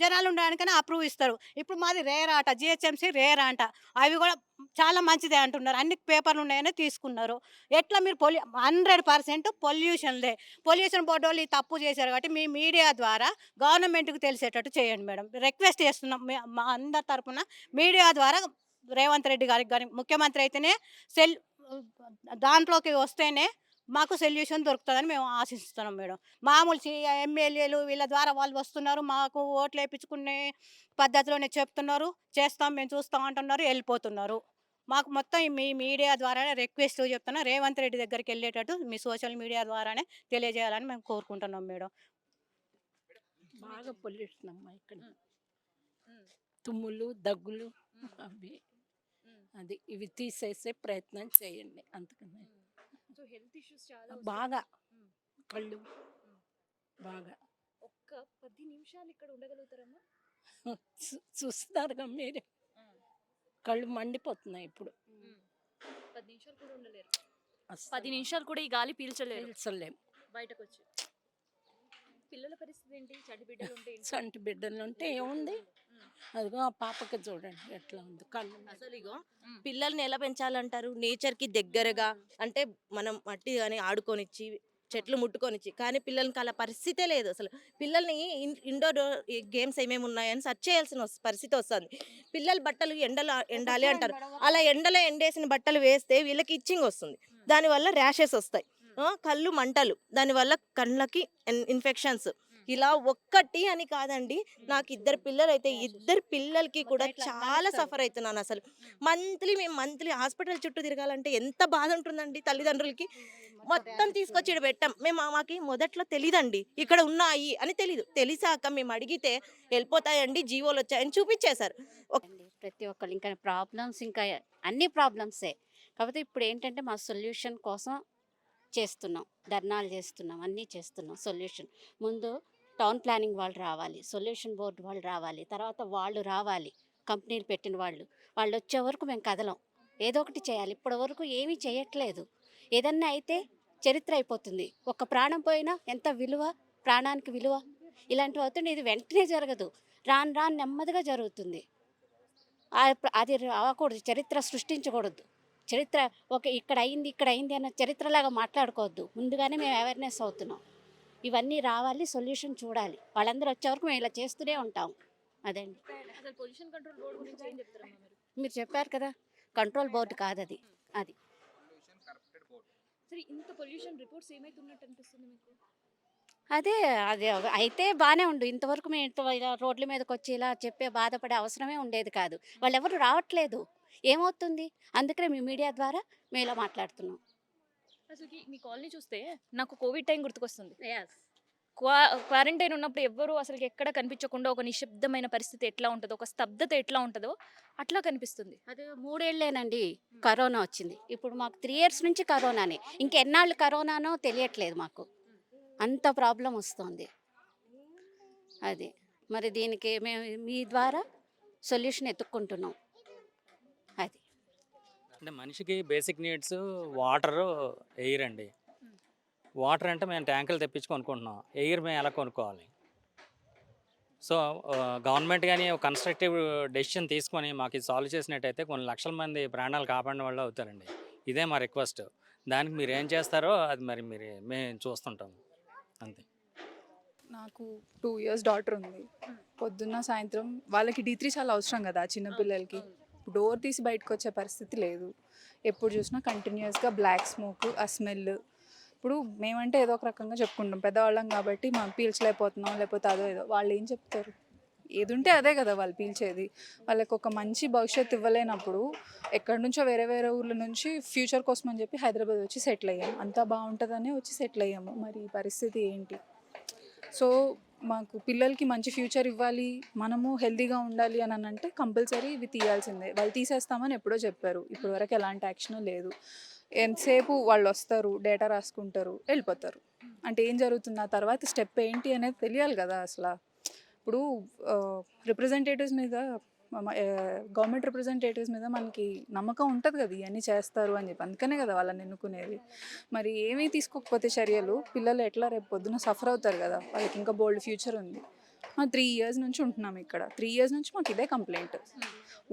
జనాలు ఉండడానికైనా అప్రూవ్ ఇస్తారు. ఇప్పుడు మాది రేర్ ఆట, జిహెచ్ఎంసీ రేర్ అంట. అవి కూడా చాలా మంచిదే అంటున్నారు. అన్ని పేపర్లు ఉన్నాయని తీసుకున్నారు. ఎట్లా మీరు 100% పొల్యూషన్లే. పొల్యూషన్ బోర్డు వాళ్ళు ఈ తప్పు చేశారు కాబట్టి మీ మీడియా ద్వారా గవర్నమెంట్కి తెలిసేటట్టు చేయండి మేడం. రిక్వెస్ట్ చేస్తున్నాం మా అందరి తరపున మీడియా ద్వారా. రేవంత్ రెడ్డి గారికి కానీ ముఖ్యమంత్రి అయితేనే దాంట్లోకి వస్తేనే మాకు సొల్యూషన్ దొరుకుతుందని మేము ఆశిస్తున్నాం మేడం. మామూలు ఎమ్మెల్యేలు వీళ్ళ ద్వారా వాళ్ళు వస్తున్నారు, మాకు ఓట్లు వేయించుకునే పద్ధతిలోనే చెప్తున్నారు, చేస్తాం మేము చూస్తాం అంటున్నారు, వెళ్ళిపోతున్నారు. మాకు మొత్తం మీ మీడియా ద్వారానే రిక్వెస్ట్ చెప్తున్నా, రేవంత్ రెడ్డి దగ్గరికి వెళ్ళేటట్టు మీ సోషల్ మీడియా ద్వారానే తెలియజేయాలని మేము కోరుకుంటున్నాం మేడం. బాగా పొల్యూషన్ అమ్మా ఇక్కడ, తుమ్ములు దగ్గులు అవి అది ఇవి తీసేసే ప్రయత్నం చేయండి. అంతకన్నా సో హెల్త్ ఇష్యూస్ చాలా బాగా కళ్ళు బాగా ఒక్క 10 నిమిషాలు ఇక్కడ ఉండగలుగుతారమ్మా? చూస్తున్నారుగా మీరే, కళ్ళు మండిపోతున్నాయి ఇప్పుడు. 10 నిమిషాలు కూడా ఉండలేరు. 10 నిమిషాలు కూడా ఈ గాలి పీల్చలేరు పీల్చలేము. బయటకు వచ్చి. పిల్లల పరిస్థితి ఏంటి? చంటి బిడ్డలు ఉంటే ఏంటి? చంటి బిడ్డలు ఉంటే ఏముంది, అదిగో ఆ పాపకి చూడండి ఎట్లా ఉంది కళ్ళు. అసలు ఇగో పిల్లల్ని ఎలా పెంచాలంటారు? నేచర్కి దగ్గరగా, అంటే మనం మట్టి కానీ ఆడుకొనిచ్చి చెట్లు ముట్టుకొనిచ్చి, కానీ పిల్లలకి అలా పరిస్థితే లేదు. అసలు పిల్లల్ని ఇండోర్ గేమ్స్ ఏమేమి ఉన్నాయని సెర్చ్ చేయాల్సిన పరిస్థితి వస్తుంది. పిల్లల బట్టలు ఎండాలి అంటారు, అలా ఎండలో ఎండేసిన బట్టలు వేస్తే వీళ్ళకి ఇచ్చింగ్ వస్తుంది, దానివల్ల ర్యాషెస్ వస్తాయి, కళ్ళు మంటలు, దానివల్ల కళ్ళకి ఇన్ఫెక్షన్స్. ఇలా ఒక్కటి అని కాదండి, నాకు 2 పిల్లలు అయితే 2 పిల్లలకి కూడా చాలా సఫర్ అవుతున్నాను. అసలు మేము మంత్లీ హాస్పిటల్ చుట్టూ తిరగాలంటే ఎంత బాధ ఉంటుందండి తల్లిదండ్రులకి. మొత్తం తీసుకొచ్చి ఇక్కడ పెట్టాం. మాకు మొదట్లో తెలీదండి ఇక్కడ ఉన్నాయి అని తెలిసాక మేము అడిగితే వెళ్ళిపోతాయండి, జీవోలు వచ్చాయని చూపించేశారు. ప్రతి ఒక్కరు ఇంకా ప్రాబ్లమ్స్, ఇంకా అన్ని ప్రాబ్లమ్సే. కాకపోతే ఇప్పుడు ఏంటంటే మా సొల్యూషన్ కోసం చేస్తున్నాం, ధర్నాలు చేస్తున్నాం, అన్నీ చేస్తున్నాం. సొల్యూషన్ ముందు టౌన్ ప్లానింగ్ వాళ్ళు రావాలి, సొల్యూషన్ బోర్డు వాళ్ళు రావాలి, తర్వాత వాళ్ళు రావాలి, కంపెనీలు పెట్టిన వాళ్ళు వచ్చే వరకు మేము కదలం, ఏదో ఒకటి చేయాలి. ఇప్పటి వరకు ఏమీ చేయట్లేదు. ఏదన్నా అయితే చరిత్ర అయిపోతుంది. ఒక ప్రాణం పోయినా ఎంత విలువ, ప్రాణానికి విలువ. ఇలాంటివి అవుతుంది. ఇది వెంటనే జరగదు, రాను నెమ్మదిగా జరుగుతుంది. అది అవ్వకూడదు, చరిత్ర సృష్టించకూడదు. చరిత్ర ఇక్కడ అయింది అన్న చరిత్రలాగా మాట్లాడుకోవద్దు. ముందుగానే మేము అవేర్నెస్ అవుతున్నాం. ఇవన్నీ రావాలి, సొల్యూషన్ చూడాలి. వాళ్ళందరూ వచ్చే వరకు మేము ఇలా చేస్తూనే ఉంటాం. అదండి. అసలు పొల్యూషన్ కంట్రోల్ బోర్డు గురించి ఏం చెప్తారమ్మా మీరు? మీరు చెప్పారు కదా, కంట్రోల్ బోర్డు కాదు అది. సరే, ఇంత పొల్యూషన్ రిపోర్ట్స్ ఏమైతున్నట్టు అనిపిస్తుంది మీకు? అదే అయితే బాగానే ఉండు. ఇంతవరకు మేము ఇలా రోడ్ల మీదకి వచ్చి ఇలా చెప్పే బాధపడే అవసరమే ఉండేది కాదు. వాళ్ళు ఎవరు రావట్లేదు, ఏమవుతుంది? అందుకనే మీ మీడియా ద్వారా మేము ఇలా మాట్లాడుతున్నాం. అసలు మీ కాలనీ చూస్తే నాకు కోవిడ్ టైం గుర్తుకొస్తుంది. క్వారంటైన్ ఉన్నప్పుడు ఎవ్వరూ అసలు ఎక్కడ కనిపించకుండా ఒక నిశ్శబ్దమైన పరిస్థితి ఎట్లా ఉంటుందో, ఒక స్తబ్దత ఎట్లా ఉంటుందో అట్లా కనిపిస్తుంది. అది 3 ఏళ్ళేనండి కరోనా వచ్చింది. ఇప్పుడు మాకు 3 years నుంచి కరోనానే. ఇంకెన్నాళ్ళు కరోనానో తెలియట్లేదు మాకు, అంత ప్రాబ్లం వస్తుంది. అది మరి దీనికి మేము మీ ద్వారా సొల్యూషన్ ఎత్తుక్కుంటున్నాం. అది అంటే మనిషికి బేసిక్ నీడ్స్ వాటర్, ఎయిర్ అండి. వాటర్ అంటే మేము ట్యాంకులు తెప్పించి కొనుక్కుంటున్నాం, ఎయిర్ మేము ఎలా కొనుక్కోవాలి? సో గవర్నమెంట్ కానీ ఒక కన్స్ట్రక్టివ్ డెసిషన్ తీసుకొని మాకు ఇది సాల్వ్ చేసినట్టయితే కొన్ని లక్షల మంది ప్రాణాలు కాపాడిన వాళ్ళు అవుతారండి. ఇదే మా రిక్వెస్ట్. దానికి మీరు ఏం చేస్తారో అది మరి మేము చూస్తుంటాం అంతే. నాకు 2 ఇయర్స్ డాటర్ ఉంది. పొద్దున్న సాయంత్రం వాళ్ళకి D3 చాలా అవసరం కదా చిన్నపిల్లలకి. డోర్ తీసి బయటకు వచ్చే పరిస్థితి లేదు. ఎప్పుడు చూసినా కంటిన్యూస్గా బ్లాక్ స్మోక్, ఆ స్మెల్. ఇప్పుడు మేమంటే ఏదో ఒక రకంగా చెప్పుకుంటాం, పెద్దవాళ్ళం కాబట్టి మనం పీల్చలేకపోతున్నాం, లేకపోతే అదో ఏదో. వాళ్ళు ఏం చెప్తారు? ఏది ఉంటే అదే కదా వాళ్ళు పీల్చేది. వాళ్ళకి ఒక మంచి భవిష్యత్తు ఇవ్వలేనప్పుడు ఎక్కడి నుంచో వేరే వేరే ఊర్ల నుంచి ఫ్యూచర్ కోసం అని చెప్పి హైదరాబాద్ వచ్చి సెటిల్ అయ్యాము. అంతా బాగుంటుందని వచ్చి సెటిల్ అయ్యాము. మరి ఈ పరిస్థితి ఏంటి? సో మాకు పిల్లలకి మంచి ఫ్యూచర్ ఇవ్వాలి, మనము హెల్తీగా ఉండాలి అని అంటే కంపల్సరీ ఇవి తీయాల్సిందే. వాళ్ళు తీసేస్తామని ఎప్పుడో చెప్పారు, ఇప్పటి వరకు ఎలాంటి యాక్షన్ లేదు. ఎంతసేపు వాళ్ళు వస్తారు, డేటా రాసుకుంటారు, వెళ్ళిపోతారు. అంటే ఏం జరుగుతుంది, ఆ తర్వాత స్టెప్ ఏంటి అనేది తెలియాలి కదా అసలు. ఇప్పుడు రిప్రజెంటేటివ్స్ మీద, గవర్నమెంట్ రిప్రజెంటేటివ్స్ మీద మనకి నమ్మకం ఉంటుంది కదా, ఇవన్నీ చేస్తారు అని చెప్పి. అందుకనే కదా వాళ్ళని ఎన్నుకునేది. మరి ఏమీ తీసుకోకపోతే చర్యలు, పిల్లలు ఎట్లా రేపు పొద్దున సఫర్ అవుతారు కదా. వాళ్ళకి ఇంకా బోల్డ్ ఫ్యూచర్ ఉంది. 3 ఇయర్స్ నుంచి ఉంటున్నాం ఇక్కడ. 3 ఇయర్స్ నుంచి మాకు ఇదే కంప్లైంట్.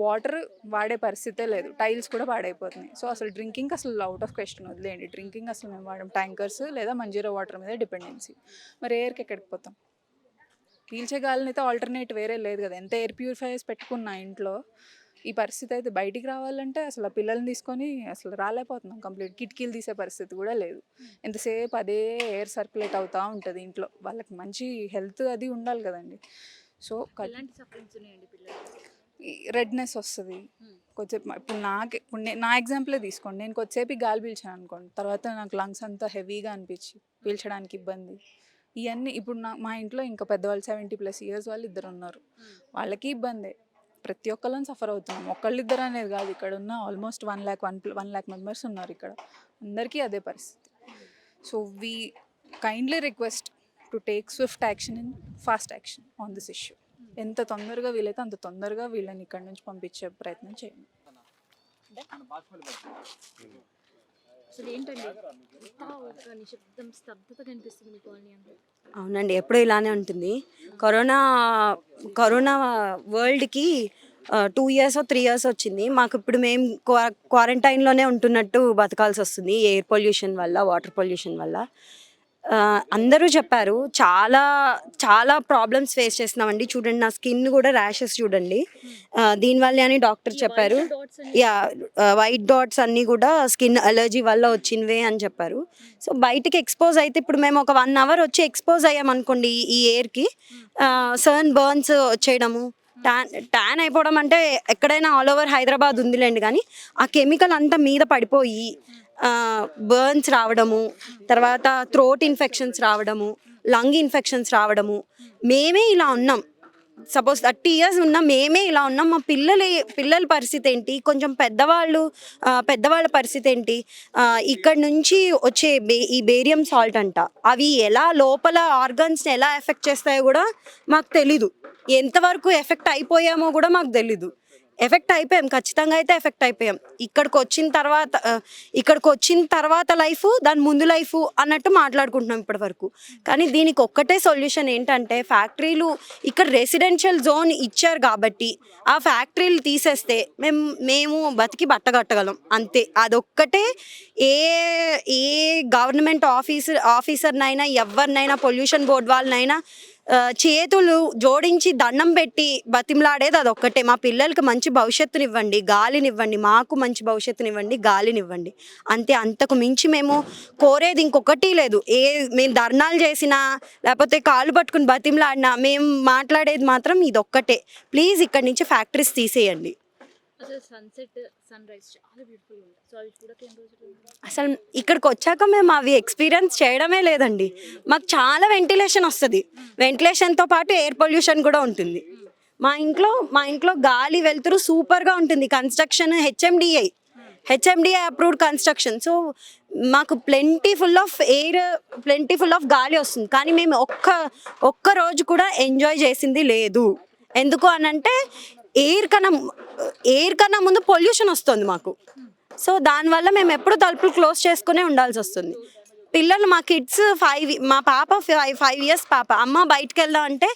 వాటర్ వాడే పరిస్థితే లేదు, టైల్స్ కూడా పాడైపోతున్నాయి. సో అసలు డ్రింకింగ్ అసలు అవుట్ ఆఫ్ క్వశ్చన్, వదిలేయండి. డ్రింకింగ్ అసలు మేము వాడడం ట్యాంకర్స్ లేదా మంజీరా వాటర్ మీద డిపెండెన్సీ. మరి ఎయిర్కి ఎక్కడికి పోతాం? పీల్చే గాలిని అయితే ఆల్టర్నేట్ వేరే లేదు కదా. ఎంత ఎయిర్ ప్యూరిఫైయర్స్ పెట్టుకున్నా ఇంట్లో, ఈ పరిస్థితి అయితే బయటికి రావాలంటే అసలు పిల్లల్ని తీసుకొని అసలు రాలేకపోతున్నాం. కంప్లీట్ కిటికీలు తీసే పరిస్థితి కూడా లేదు. ఎంతసేపు అదే ఎయిర్ సర్క్యులేట్ అవుతూ ఉంటుంది ఇంట్లో. వాళ్ళకి మంచి హెల్త్ అది ఉండాలి కదండి. సో రెడ్నెస్ వస్తుంది కొద్దిసేపు. ఇప్పుడు నా ఎగ్జాంపులే తీసుకోండి. నేను కొద్దిసేపు గాలి పీల్చాను అనుకోండి, తర్వాత నాకు లంగ్స్ అంతా హెవీగా అనిపించి పీల్చడానికి ఇబ్బంది. ఇవన్నీ ఇప్పుడు మా ఇంట్లో ఇంకా పెద్దవాళ్ళు 70+ ఇయర్స్ వాళ్ళు 2 ఉన్నారు. వాళ్ళకి ఇబ్బందే. ప్రతి ఒక్కళ్ళం సఫర్ అవుతున్నాం. ఒకళ్ళిద్దరు అనేది కాదు, ఇక్కడ ఉన్న ఆల్మోస్ట్ 1 lakh మెంబర్స్ ఉన్నారు ఇక్కడ. అందరికీ అదే పరిస్థితి. So we kindly request to take Swift action and fast action on this issue. ఎంత తొందరగా వీలైతే అంత తొందరగా వీళ్ళని ఇక్కడ నుంచి పంపించే ప్రయత్నం చేయండి. అసలు ఏంటండి ఒక నిశ్శబ్దం, స్తబ్దత కనిపిస్తుంది మీ కాలనీ అంతా? అవునండి, ఎప్పుడూ ఇలానే ఉంటుంది. కరోనా వరల్డ్కి 2 ఇయర్స్ 3 ఇయర్స్ వచ్చింది. మాకు ఇప్పుడు మేము క్వారంటైన్లోనే ఉంటున్నట్టు బతకాల్సి వస్తుంది, ఎయిర్ పొల్యూషన్ వల్ల, వాటర్ పొల్యూషన్ వల్ల. అందరూ చెప్పారు, చాలా చాలా ప్రాబ్లమ్స్ ఫేస్ చేస్తున్నామండి. చూడండి, నా స్కిన్ కూడా ర్యాషెస్ చూడండి, దీనివల్లే అని డాక్టర్ చెప్పారు. వైట్ డాట్స్ అన్నీ కూడా స్కిన్ అలర్జీ వల్ల వచ్చినవే అని చెప్పారు. సో బయటికి ఎక్స్పోజ్ అయితే, ఇప్పుడు మేము ఒక 1 hour వచ్చి ఎక్స్పోజ్ అయ్యామనుకోండి ఈ ఎయిర్కి, సన్ బర్న్స్ వచ్చేయడము, ట్యాన్ అయిపోవడం. అంటే ఎక్కడైనా ఆల్ ఓవర్ హైదరాబాద్ ఉందిలేండి, కానీ ఆ కెమికల్ అంతా మీద పడిపోయి బర్న్స్ రావడము, తర్వాత థ్రోట్ ఇన్ఫెక్షన్స్ రావడము, లంగ్ ఇన్ఫెక్షన్స్ రావడము. మేమే ఇలా ఉన్నాం. సపోజ్ 30 ఇయర్స్ ఉన్నాం, మేమే ఇలా ఉన్నాం. మా పిల్లల పరిస్థితి ఏంటి? కొంచెం పెద్దవాళ్ళ పరిస్థితి ఏంటి? ఇక్కడ నుంచి వచ్చే ఈ బేరియం సాల్ట్ అంట, అవి ఎలా లోపల ఆర్గన్స్ని ఎలా ఎఫెక్ట్ చేస్తాయో కూడా మాకు తెలీదు. ఎంతవరకు ఎఫెక్ట్ అయిపోయామో కూడా మాకు తెలీదు. ఎఫెక్ట్ అయిపోయాం, ఖచ్చితంగా అయితే ఎఫెక్ట్ అయిపోయాం. ఇక్కడికి వచ్చిన తర్వాత లైఫ్, దాని ముందు లైఫ్ అన్నట్టు మాట్లాడుకుంటున్నాం ఇప్పటి వరకు. కానీ దీనికి ఒక్కటే సొల్యూషన్ ఏంటంటే, ఫ్యాక్టరీలు ఇక్కడ రెసిడెన్షియల్ జోన్ ఇచ్చారు కాబట్టి ఆ ఫ్యాక్టరీలు తీసేస్తే మేము బతికి బట్టగట్టగలం అంతే. అదొక్కటే. ఏ గవర్నమెంట్ ఆఫీసర్నైనా, ఎవరినైనా, పొల్యూషన్ బోర్డు వాళ్ళనైనా చేతులు జోడించి దండం పెట్టి బతిమలాడేది అదొక్కటే. మా పిల్లలకి మంచి భవిష్యత్తునివ్వండి, గాలినివ్వండి, మాకు మంచి భవిష్యత్తునివ్వండి, గాలినివ్వండి, అంతే. అంతకు మించి మేము కోరేది ఇంకొకటి లేదు. మేము ధర్నాలు చేసినా, లేకపోతే కాళ్ళు పట్టుకుని బతిమలాడినా, మేము మాట్లాడేది మాత్రం ఇదొక్కటే. ప్లీజ్ ఇక్కడి నుంచి ఫ్యాక్టరీస్ తీసేయండి. అసలు సన్సెట్, సన్ రైజ్ చాలా బ్యూటిఫుల్ ఉంది. సో అవి చూడక ఎన్ని రోజులు? అసలు ఇక్కడికి వచ్చాక మేము అవి ఎక్స్పీరియన్స్ చేయడమే లేదండి. మాకు చాలా వెంటిలేషన్ వస్తుంది, వెంటిలేషన్తో పాటు ఎయిర్ పొల్యూషన్ కూడా ఉంటుంది. మా ఇంట్లో గాలి వెలుతురు సూపర్గా ఉంటుంది. Construction HMDA approved construction. So మాకు ప్లెంటీఫుల్ ఆఫ్ గాలి వస్తుంది. కానీ మేము ఒక్క రోజు కూడా ఎంజాయ్ చేసింది లేదు. ఎందుకు అనంటే, ఎయిర్ కన్నా ముందు పొల్యూషన్ వస్తుంది మాకు. సో దానివల్ల మేము ఎప్పుడు తలుపులు క్లోజ్ చేసుకునే ఉండాల్సి వస్తుంది. పిల్లలు, మా కిడ్స్ మా పాప 5 ఇయర్స్ పాప, అమ్మ బయటకు వెళ్దాం అంటే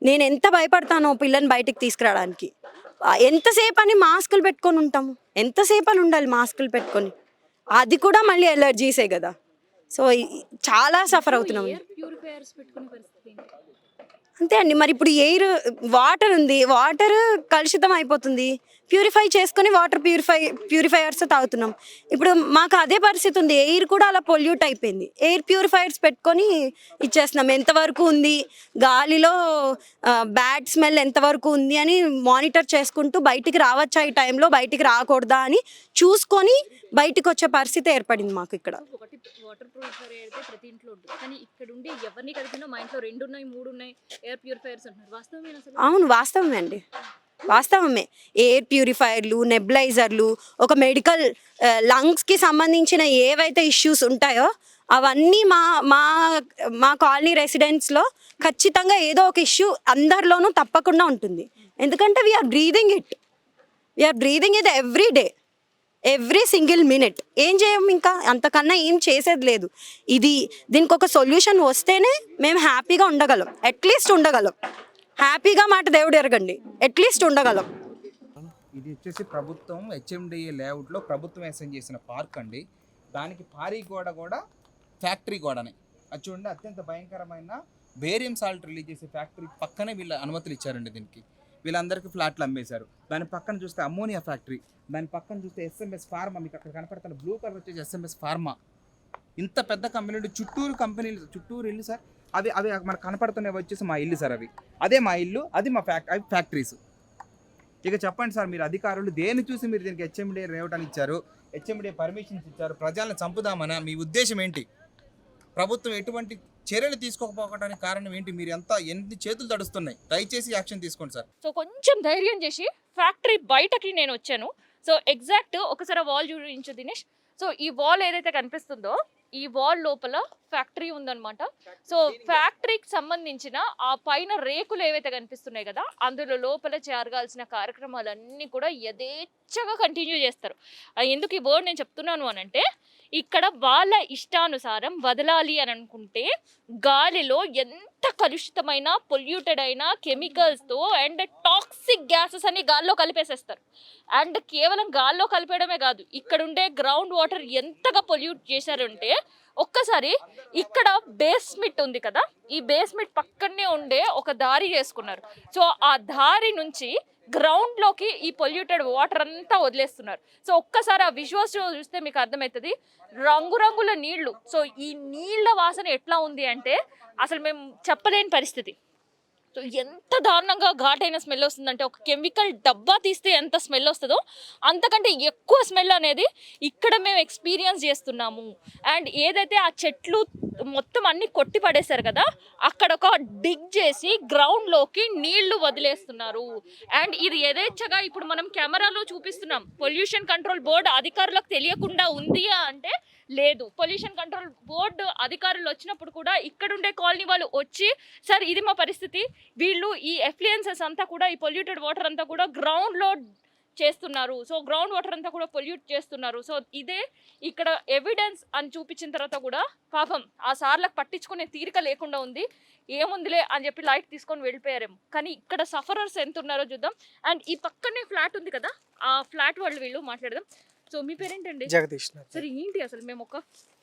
నేను ఎంత భయపడతానో పిల్లని బయటికి తీసుకురావడానికి. ఎంతసేపు అని మాస్కులు పెట్టుకొని ఉంటాము, ఎంతసేపు అని ఉండాలి మాస్కులు పెట్టుకొని? అది కూడా మళ్ళీ ఎలర్జీసే కదా. సో చాలా సఫర్ అవుతున్నాం. ఎయిర్ ప్యూరిఫైయర్స్ పెట్టుకునే పరిస్థితి ఏంటి? అంతే అండి. మరి ఇప్పుడు ఎయిర్, వాటర్ ఉంది, వాటర్ కలుషితం అయిపోతుంది, ప్యూరిఫై చేసుకొని వాటర్ ప్యూరిఫైయర్స్ తాగుతున్నాం. ఇప్పుడు మాకు అదే పరిస్థితి ఉంది, ఎయిర్ కూడా అలా పొల్యూట్ అయిపోయింది. ఎయిర్ ప్యూరిఫైయర్స్ పెట్టుకొని ఇచ్చేస్తున్నాం. ఎంతవరకు ఉంది గాలిలో బ్యాడ్ స్మెల్ ఎంతవరకు ఉంది అని మానిటర్ చేసుకుంటూ బయటికి రావచ్చా, ఈ టైంలో బయటికి రాకూడదా అని చూసుకొని బయటికి వచ్చే పరిస్థితి ఏర్పడింది మాకు ఇక్కడ. ఒకటి వాటర్ ప్యూరిఫైయర్ అయితే ప్రతి ఇంట్లో ఉంటుంది, కానీ ఇక్కడ ఉండి ఎవరిని కలిపినా మా ఇంట్లో 2 ఉన్నాయి 3 ఉన్నాయి ఎయిర్ ప్యూరిఫైయర్స్ అంటున్నారు. వాస్తవమేనా అసలు? అవును, వాస్తవమే అండి, వాస్తవమే. ఎయిర్ ప్యూరిఫైయర్లు, నెబ్లైజర్లు, ఒక మెడికల్ లంగ్స్కి సంబంధించిన ఏవైతే ఇష్యూస్ ఉంటాయో అవన్నీ మా మా మా కాలనీ రెసిడెంట్స్లో ఖచ్చితంగా ఏదో ఒక ఇష్యూ అందరిలోనూ తప్పకుండా ఉంటుంది. ఎందుకంటే we are breathing it every day, every single minute. ఏం చేయం, ఇంకా అంతకన్నా ఏం చేసేది లేదు. దీనికి ఒక సొల్యూషన్ వస్తేనే మేము హ్యాపీగా ఉండగలం, అట్లీస్ట్ ఉండగలం. హ్యాపీగా మాట దేవుడు ఎరగండి, అట్లీస్ట్ ఉండగలం. ఇది వచ్చేసి ప్రభుత్వం హెచ్ఎండిఏ లేఅవుట్లో ప్రభుత్వం అసైన్ చేసిన పార్క్ అండి. దానికి పారీ గోడ కూడా ఫ్యాక్టరీ గోడనే. అది చూడండి, అత్యంత భయంకరమైన బేరియం సాల్ట్ రిలీజ్ చేసే ఫ్యాక్టరీ పక్కనే వీళ్ళ అనుమతులు ఇచ్చారండి. దీనికి వీళ్ళందరికీ ఫ్లాట్లు అమ్మేశారు. దాని పక్కన చూస్తే అమ్మోనియా ఫ్యాక్టరీ, దాని పక్కన చూస్తే ఎస్ఎంఎస్ ఫార్మా, మీకు అక్కడ కనపడుతున్న బ్లూ కలర్ వచ్చేసి ఎస్ఎంఎస్ ఫార్మా. ఇంత పెద్ద కంపెనీలు, చుట్టూరు ఇల్లు సార్. అవి మనకు కనపడుతున్నవి వచ్చేసి మా ఇల్లు సార్. అదే మా ఇల్లు, అది మా అవి ఫ్యాక్టరీస్. ఇక చెప్పండి సార్, మీరు అధికారులు దేన్ని చూసి మీరు దీనికి హెచ్ఎండిఏ రేవటాన్ని ఇచ్చారు, హెచ్ఎండిఏ పర్మిషన్స్ ఇచ్చారు? ప్రజలను చంపుదామనా? మీ ఉద్దేశం ఏంటి? ప్రభుత్వం ఎటువంటి చర్యలు తీసుకోకపోవడానికి కారణం ఏంటి? మీరు ఎన్ని చేతులు తడుస్తున్నాయి? దయచేసి యాక్షన్ తీసుకోండి సార్. సో కొంచెం ధైర్యం చేసి ఫ్యాక్టరీ బయటకి నేను వచ్చాను. సో ఎగ్జాక్ట్ ఒకసారి వాల్ చూపించు దినేష్. సో ఈ వాల్ ఏదైతే కనిపిస్తుందో ఈ వాల్ లోపల ఫ్యాక్టరీ ఉందన్నమాట. సో ఫ్యాక్టరీకి సంబంధించిన ఆ పైన రేకులు ఏవైతే కనిపిస్తున్నాయి కదా, అందులో లోపల జరగాల్సిన కార్యక్రమాలన్నీ కూడా యథేచ్ఛగా కంటిన్యూ చేస్తారు. ఎందుకు ఈ వర్డ్ నేను చెప్తున్నాను అని అంటే, ఇక్కడ వాళ్ళ ఇష్టానుసారం వదలాలి అని అనుకుంటే గాలిలో ఎంత కలుషితమైన, పొల్యూటెడ్ అయిన కెమికల్స్తో అండ్ టాక్సిక్ గ్యాసెస్ అని గాల్లో కలిపేసేస్తారు. అండ్ కేవలం గాల్లో కలిపేయడమే కాదు, ఇక్కడ ఉండే గ్రౌండ్ వాటర్ ఎంతగా పొల్యూట్ చేశారంటే, ఒక్కసారి ఇక్కడ బేస్మెంట్ ఉంది కదా, ఈ బేస్మెంట్ పక్కనే ఉండే ఒక దారి చేసుకున్నారు. సో ఆ దారి నుంచి గ్రౌండ్లోకి ఈ పొల్యూటెడ్ వాటర్ అంతా వదిలేస్తున్నారు. సో ఒక్కసారి ఆ విజువల్స్ చూస్తే మీకు అర్థమవుతుంది, రంగురంగుల నీళ్లు. సో ఈ నీళ్ల వాసన ఎట్లా ఉంది అంటే అసలు మేము చెప్పలేని పరిస్థితి. సో ఎంత దారుణంగా ఘాటైన స్మెల్ వస్తుందంటే, ఒక కెమికల్ డబ్బా తీస్తే ఎంత స్మెల్ వస్తుందో అంతకంటే ఎక్కువ స్మెల్ అనేది ఇక్కడ మేము ఎక్స్పీరియన్స్ చేస్తున్నాము. అండ్ ఏదైతే ఆ చెట్లు మొత్తం అన్ని కొట్టి పడేశారు కదా, అక్కడ ఒక డిగ్ చేసి గ్రౌండ్లోకి నీళ్లు వదిలేస్తున్నారు. అండ్ ఇది యథేచ్ఛగా ఇప్పుడు మనం కెమెరాలో చూపిస్తున్నాం. పొల్యూషన్ కంట్రోల్ బోర్డు అధికారులకు తెలియకుండా ఉంది అంటే లేదు. పొల్యూషన్ కంట్రోల్ బోర్డు అధికారులు వచ్చినప్పుడు కూడా ఇక్కడుండే కాలనీ వాళ్ళు వచ్చి, సార్ ఇది మా పరిస్థితి, వీళ్ళు ఈ ఎఫ్లుయెన్సెస్ అంతా కూడా, ఈ పొల్యూటెడ్ వాటర్ అంతా కూడా గ్రౌండ్లో చేస్తున్నారు, సో గ్రౌండ్ వాటర్ అంతా కూడా పొల్యూట్ చేస్తున్నారు, సో ఇదే ఇక్కడ ఎవిడెన్స్ అని చూపించిన తర్వాత కూడా పాపం ఆ సార్లకు పట్టించుకునే తీరిక లేకుండా ఉంది. ఏముందిలే అని చెప్పి లైట్ తీసుకొని వెళ్ళిపోయారేమో. కానీ ఇక్కడ సఫరర్స్ ఎంత ఉన్నారో చూద్దాం. అండ్ ఈ పక్కనే ఫ్లాట్ ఉంది కదా, ఆ ఫ్లాట్ వాళ్ళు వీళ్ళు మాట్లాడదాం. సో మీ పేరేంటండి? జగదీష్. సరే ఏంటి అసలు మేము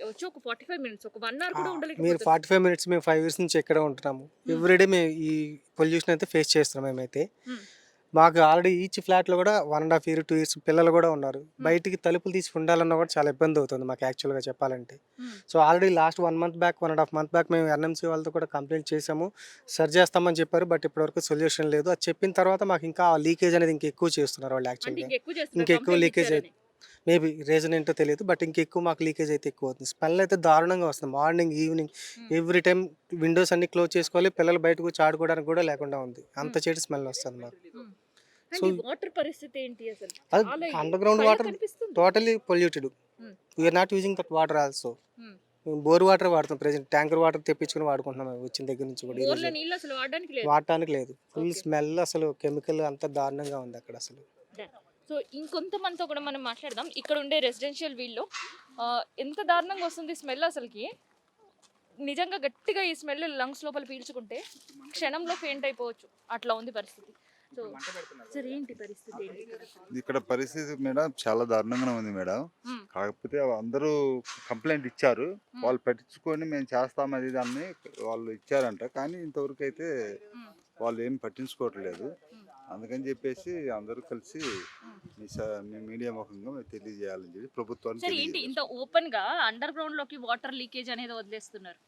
వచ్చి ఒక 45 minutes, ఒక 1 hour కూడా ఉండలేదు. మీరు 45 minutes, మేము 5 years నుంచి ఎక్కడ ఉంటున్నాము. ఎవ్రీడే మేము ఈ పొల్యూషన్ అయితే ఫేస్ చేస్తున్నాం. మేమైతే మాకు ఆల్రెడీ ఈచ్ ఫ్లాట్లో కూడా 1.5 year 2 years పిల్లలు కూడా ఉన్నారు. బయటికి తలుపులు తీసి ఉండాలన్నా కూడా చాలా ఇబ్బంది అవుతుంది మాకు యాక్చువల్గా చెప్పాలంటే. So already last 1 month back, 1.5 month back మేము ఎన్ఎంసీ వాళ్ళతో కూడా కంప్లైంట్ చేసాము, సరి చేస్తామని చెప్పారు. బట్ ఇప్పటివరకు సొల్యూషన్ లేదు. అది చెప్పిన తర్వాత మాకు ఇంకా లీకేజ్ అనేది ఇంకెక్కువ చేస్తున్నారు వాళ్ళు. యాక్చువల్గా ఇంకెక్కువ లీకేజ్ అయితే మేబీ రీజన్ ఏంటో తెలియదు, బట్ ఇంకెక్కువ మాకు లీకేజ్ అయితే ఎక్కువ అవుతుంది. స్మెల్ అయితే దారుణంగా వస్తుంది. Morning, evening, every time Windows అన్ని క్లోజ్ చేసుకోవాలి, పిల్లలు బయటకు వచ్చి ఆడుకోవడానికి కూడా లేకుండా ఉంది. అంత చెడు స్మెల్ వస్తుంది మాకు. సో వాటర్ పరిస్థితి ఏంటి అసలు? అది underground water totally polluted. We are not using that water also. Bore water వాడుతున్నాం ప్రెజెంట్. ట్యాంకర్ వాటర్ తెప్పించుకుని వాడుకుంటున్నాం వచ్చిన దగ్గర నుంచి కూడా. వాడటానికి లేదు. ఫుల్ స్మెల్, అసలు కెమికల్ అంతా దారుణంగా ఉంది అక్కడ అసలు. సో ఇంకొంతమందితో కూడా మనం మాట్లాడదాం. ఇక్కడ ఉండే రెసిడెన్షియల్ వీళ్ళు ఎంత దారుణంగా వస్తుంది స్మెల్ అసలుకి. నిజంగా గట్టిగా ఈ స్మెల్ లంగ్స్ లోపల పీల్చుకుంటే క్షణంలో ఫెయింట్ అయిపోవచ్చు, అట్లా ఉంది పరిస్థితి. సో సార్ ఏంటి పరిస్థితి ఏంటి ఇక్కడ? ఇక్కడ పరిస్థితి మేడం చాలా దారుణంగా ఉంది మేడం. మ్మ్. కాకపోతే అందరూ కంప్లైంట్ ఇచ్చారు. మ్మ్. వాళ్ళు పట్టించుకొని మేము చేస్తాం అది దాన్ని వాళ్ళు ఇచ్చారంట. కానీ ఇంతవరకు అయితే మ్మ్. వాళ్ళు ఏం పట్టించుకోవట్లేదు. మ్మ్. అందుకని చెప్పేసి అందరూ కలిసి మీ మీడియా ముఖంగా మేము తెలియజేయాలని చెప్పి ప్రభుత్వానికి సార్ ఏంటి ఇంత ఓపెన్ గా అండర్ గ్రౌండ్ లోకి వాటర్ లీకేజ్ అనేది వదిలేస్తున్నారు,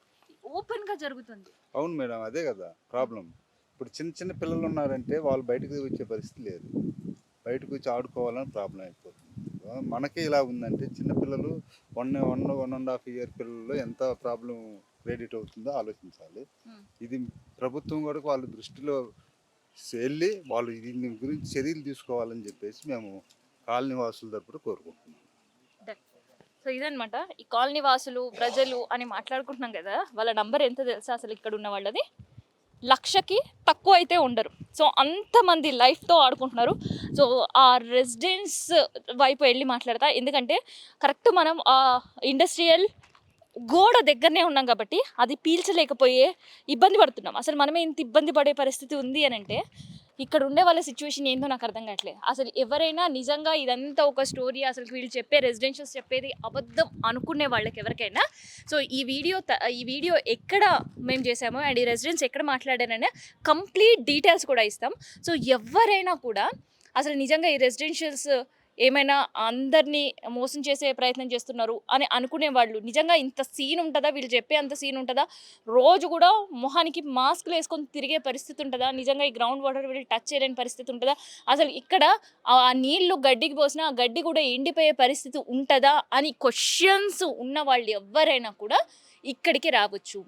ఓపెన్ గా జరుగుతుంది. అవును మేడం, అదే కదా ప్రాబ్లం. ఇప్పుడు చిన్న చిన్న పిల్లలు ఉన్నారంటే వాళ్ళు బయటకు వచ్చే పరిస్థితి లేదు. బయటకు వచ్చి ఆడుకోవాలని ప్రాబ్లం అయిపోతుంది. మనకే ఇలా ఉందంటే చిన్నపిల్లలు 1.5 ఇయర్ పిల్లల్లో ఎంత ప్రాబ్లం క్రియేట్ అవుతుందో ఆలోచించాలి. మ్మ్. ఇది ప్రభుత్వం కూడా వాళ్ళ దృష్టిలో వెళ్ళి వాళ్ళు దీని గురించి చర్యలు తీసుకోవాలని చెప్పేసి మేము కాలనీ వాసుల తరపున కోరుకుంటున్నాం. సో ఇదనమాట ఈ కాలనీ వాసులు ప్రజలు అని మాట్లాడుకుంటున్నాం కదా, వాళ్ళ నంబర్ ఎంత తెలుసా అసలు ఇక్కడ ఉన్న వాళ్ళది? 1,00,000కి తక్కువ అయితే ఉండరు. సో అంతమంది లైఫ్తో ఆడుకుంటున్నారు. సో ఆ రెసిడెన్స్ వైపు వెళ్ళి మాట్లాడతా, ఎందుకంటే కరెక్ట్ మనం ఆ ఇండస్ట్రియల్ గోడ దగ్గరనే ఉన్నాం కాబట్టి అది పీల్చలేకపోయే ఇబ్బంది పడుతున్నాం. అసలు మనమే ఇంత ఇబ్బంది పడే పరిస్థితి ఉంది అని అంటే ఇక్కడ ఉండే వాళ్ళ సిచ్యువేషన్ ఏందో నాకు అర్థం కావట్లేదు. అసలు ఎవరైనా నిజంగా ఇదంతా ఒక స్టోరీ, అసలు వీళ్ళు చెప్పే రెసిడెన్షియల్స్ చెప్పేది అబద్ధం అనుకునే వాళ్ళకి ఎవరికైనా సో ఈ వీడియో ఎక్కడ మేము చేసామో అండ్ ఈ రెసిడెన్స్ ఎక్కడ మాట్లాడాననే కంప్లీట్ డీటెయిల్స్ కూడా ఇస్తాం. సో ఎవరైనా కూడా అసలు నిజంగా ఈ రెసిడెన్షియల్స్ ఏమైనా అందరినీ మోసం చేసే ప్రయత్నం చేస్తున్నారు అని అనుకునే వాళ్ళు, నిజంగా ఇంత సీన్ ఉంటుందా, వీళ్ళు చెప్పే అంత సీన్ ఉంటుందా, రోజు కూడా మొహానికి మాస్క్లు వేసుకొని తిరిగే పరిస్థితి ఉంటుందా, నిజంగా ఈ గ్రౌండ్ వాటర్ వీళ్ళు టచ్ చేయలేని పరిస్థితి ఉంటుందా, అసలు ఇక్కడ ఆ నీళ్లు గడ్డికి పోసినా ఆ గడ్డి కూడా ఎండిపోయే పరిస్థితి ఉంటుందా అని క్వశ్చన్స్ ఉన్న వాళ్ళు ఎవరైనా కూడా ఇక్కడికి రావచ్చు.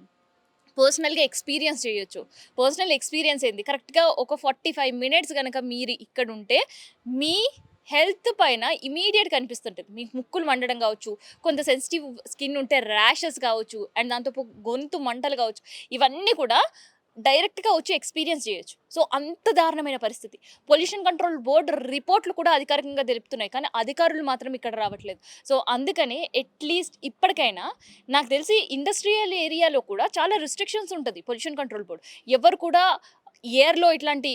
పర్సనల్గా ఎక్స్పీరియన్స్ చేయొచ్చు. పర్సనల్ ఎక్స్పీరియన్స్ ఏంది, కరెక్ట్గా ఒక 45 మినిట్స్ కనుక మీరు ఇక్కడ ఉంటే మీ హెల్త్ పైన ఇమీడియట్ కనిపిస్తుంటుంది. మీకు ముక్కులు మండడం కావచ్చు, కొంత సెన్సిటివ్ స్కిన్ ఉంటే ర్యాషెస్ కావచ్చు, అండ్ దాంతో గొంతు మంటలు కావచ్చు, ఇవన్నీ కూడా డైరెక్ట్గా వచ్చి ఎక్స్పీరియన్స్ చేయొచ్చు. సో అంత దారుణమైన పరిస్థితి. పొల్యూషన్ కంట్రోల్ బోర్డు రిపోర్ట్లు కూడా అధికారికంగా తెలుపుతున్నాయి, కానీ అధికారులు మాత్రం ఇక్కడ రావట్లేదు. సో అందుకని అట్లీస్ట్ ఇప్పటికైనా నాకు తెలిసి ఇండస్ట్రియల్ ఏరియాలో కూడా చాలా రిస్ట్రిక్షన్స్ ఉంటుంది పొల్యూషన్ కంట్రోల్ బోర్డు. ఎవరు కూడా ఎయిర్లో ఇట్లాంటి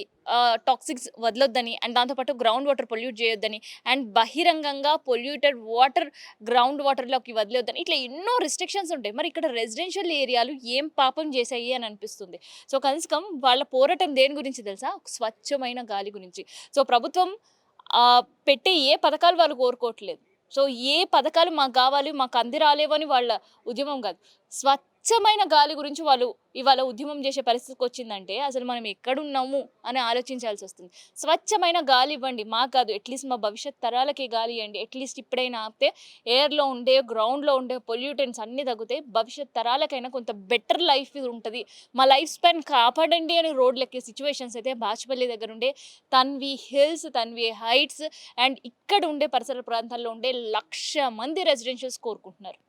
టాక్సిక్స్ వదలొద్దని, అండ్ దాంతోపాటు గ్రౌండ్ వాటర్ పొల్యూట్ చేయొద్దని, అండ్ బహిరంగంగా పొల్యూటెడ్ వాటర్ గ్రౌండ్ వాటర్లోకి వదిలేద్దని, ఇట్లా ఎన్నో రిస్ట్రిక్షన్స్ ఉంటాయి. మరి ఇక్కడ రెసిడెన్షియల్ ఏరియాలు ఏం పాపం చేశాయి అని అనిపిస్తుంది. సో కనీసం వాళ్ళ పోరాటం దేని గురించి తెలుసా? స్వచ్ఛమైన గాలి గురించి. సో ప్రభుత్వం పెట్టే ఏ పథకాలు వాళ్ళు కోరుకోవట్లేదు. సో ఏ పథకాలు మాకు కావాలి, మాకు అంది రాలేవని వాళ్ళ ఉద్యమం కాదు, స్వచ్ఛమైన గాలి గురించి వాళ్ళు ఇవాళ ఉద్యమం చేసే పరిస్థితికి వచ్చిందంటే అసలు మనం ఎక్కడున్నాము అని ఆలోచించాల్సి వస్తుంది. స్వచ్ఛమైన గాలి ఇవ్వండి, మాకు కాదు, అట్లీస్ట్ మా భవిష్యత్ తరాలకి గాలి ఇవ్వండి. అట్లీస్ట్ ఇప్పుడైనా ఆపితే ఎయిర్లో ఉండే గ్రౌండ్లో ఉండే పొల్యూటెంట్స్ అన్నీ తగ్గుతాయి, భవిష్యత్ తరాలకైనా కొంత బెటర్ లైఫ్ ఉంటుంది. మా లైఫ్ స్పాన్ కాపాడండి అని రోడ్లు ఎక్కే సిచ్యువేషన్స్ అయితే బాచుపల్లి దగ్గర ఉండే Tanvi hills, Tanvi heights and ఇక్కడ ఉండే పరిసర ప్రాంతాల్లో ఉండే 1,00,000 మంది రెసిడెన్షియల్స్ కోరుకుంటున్నారు.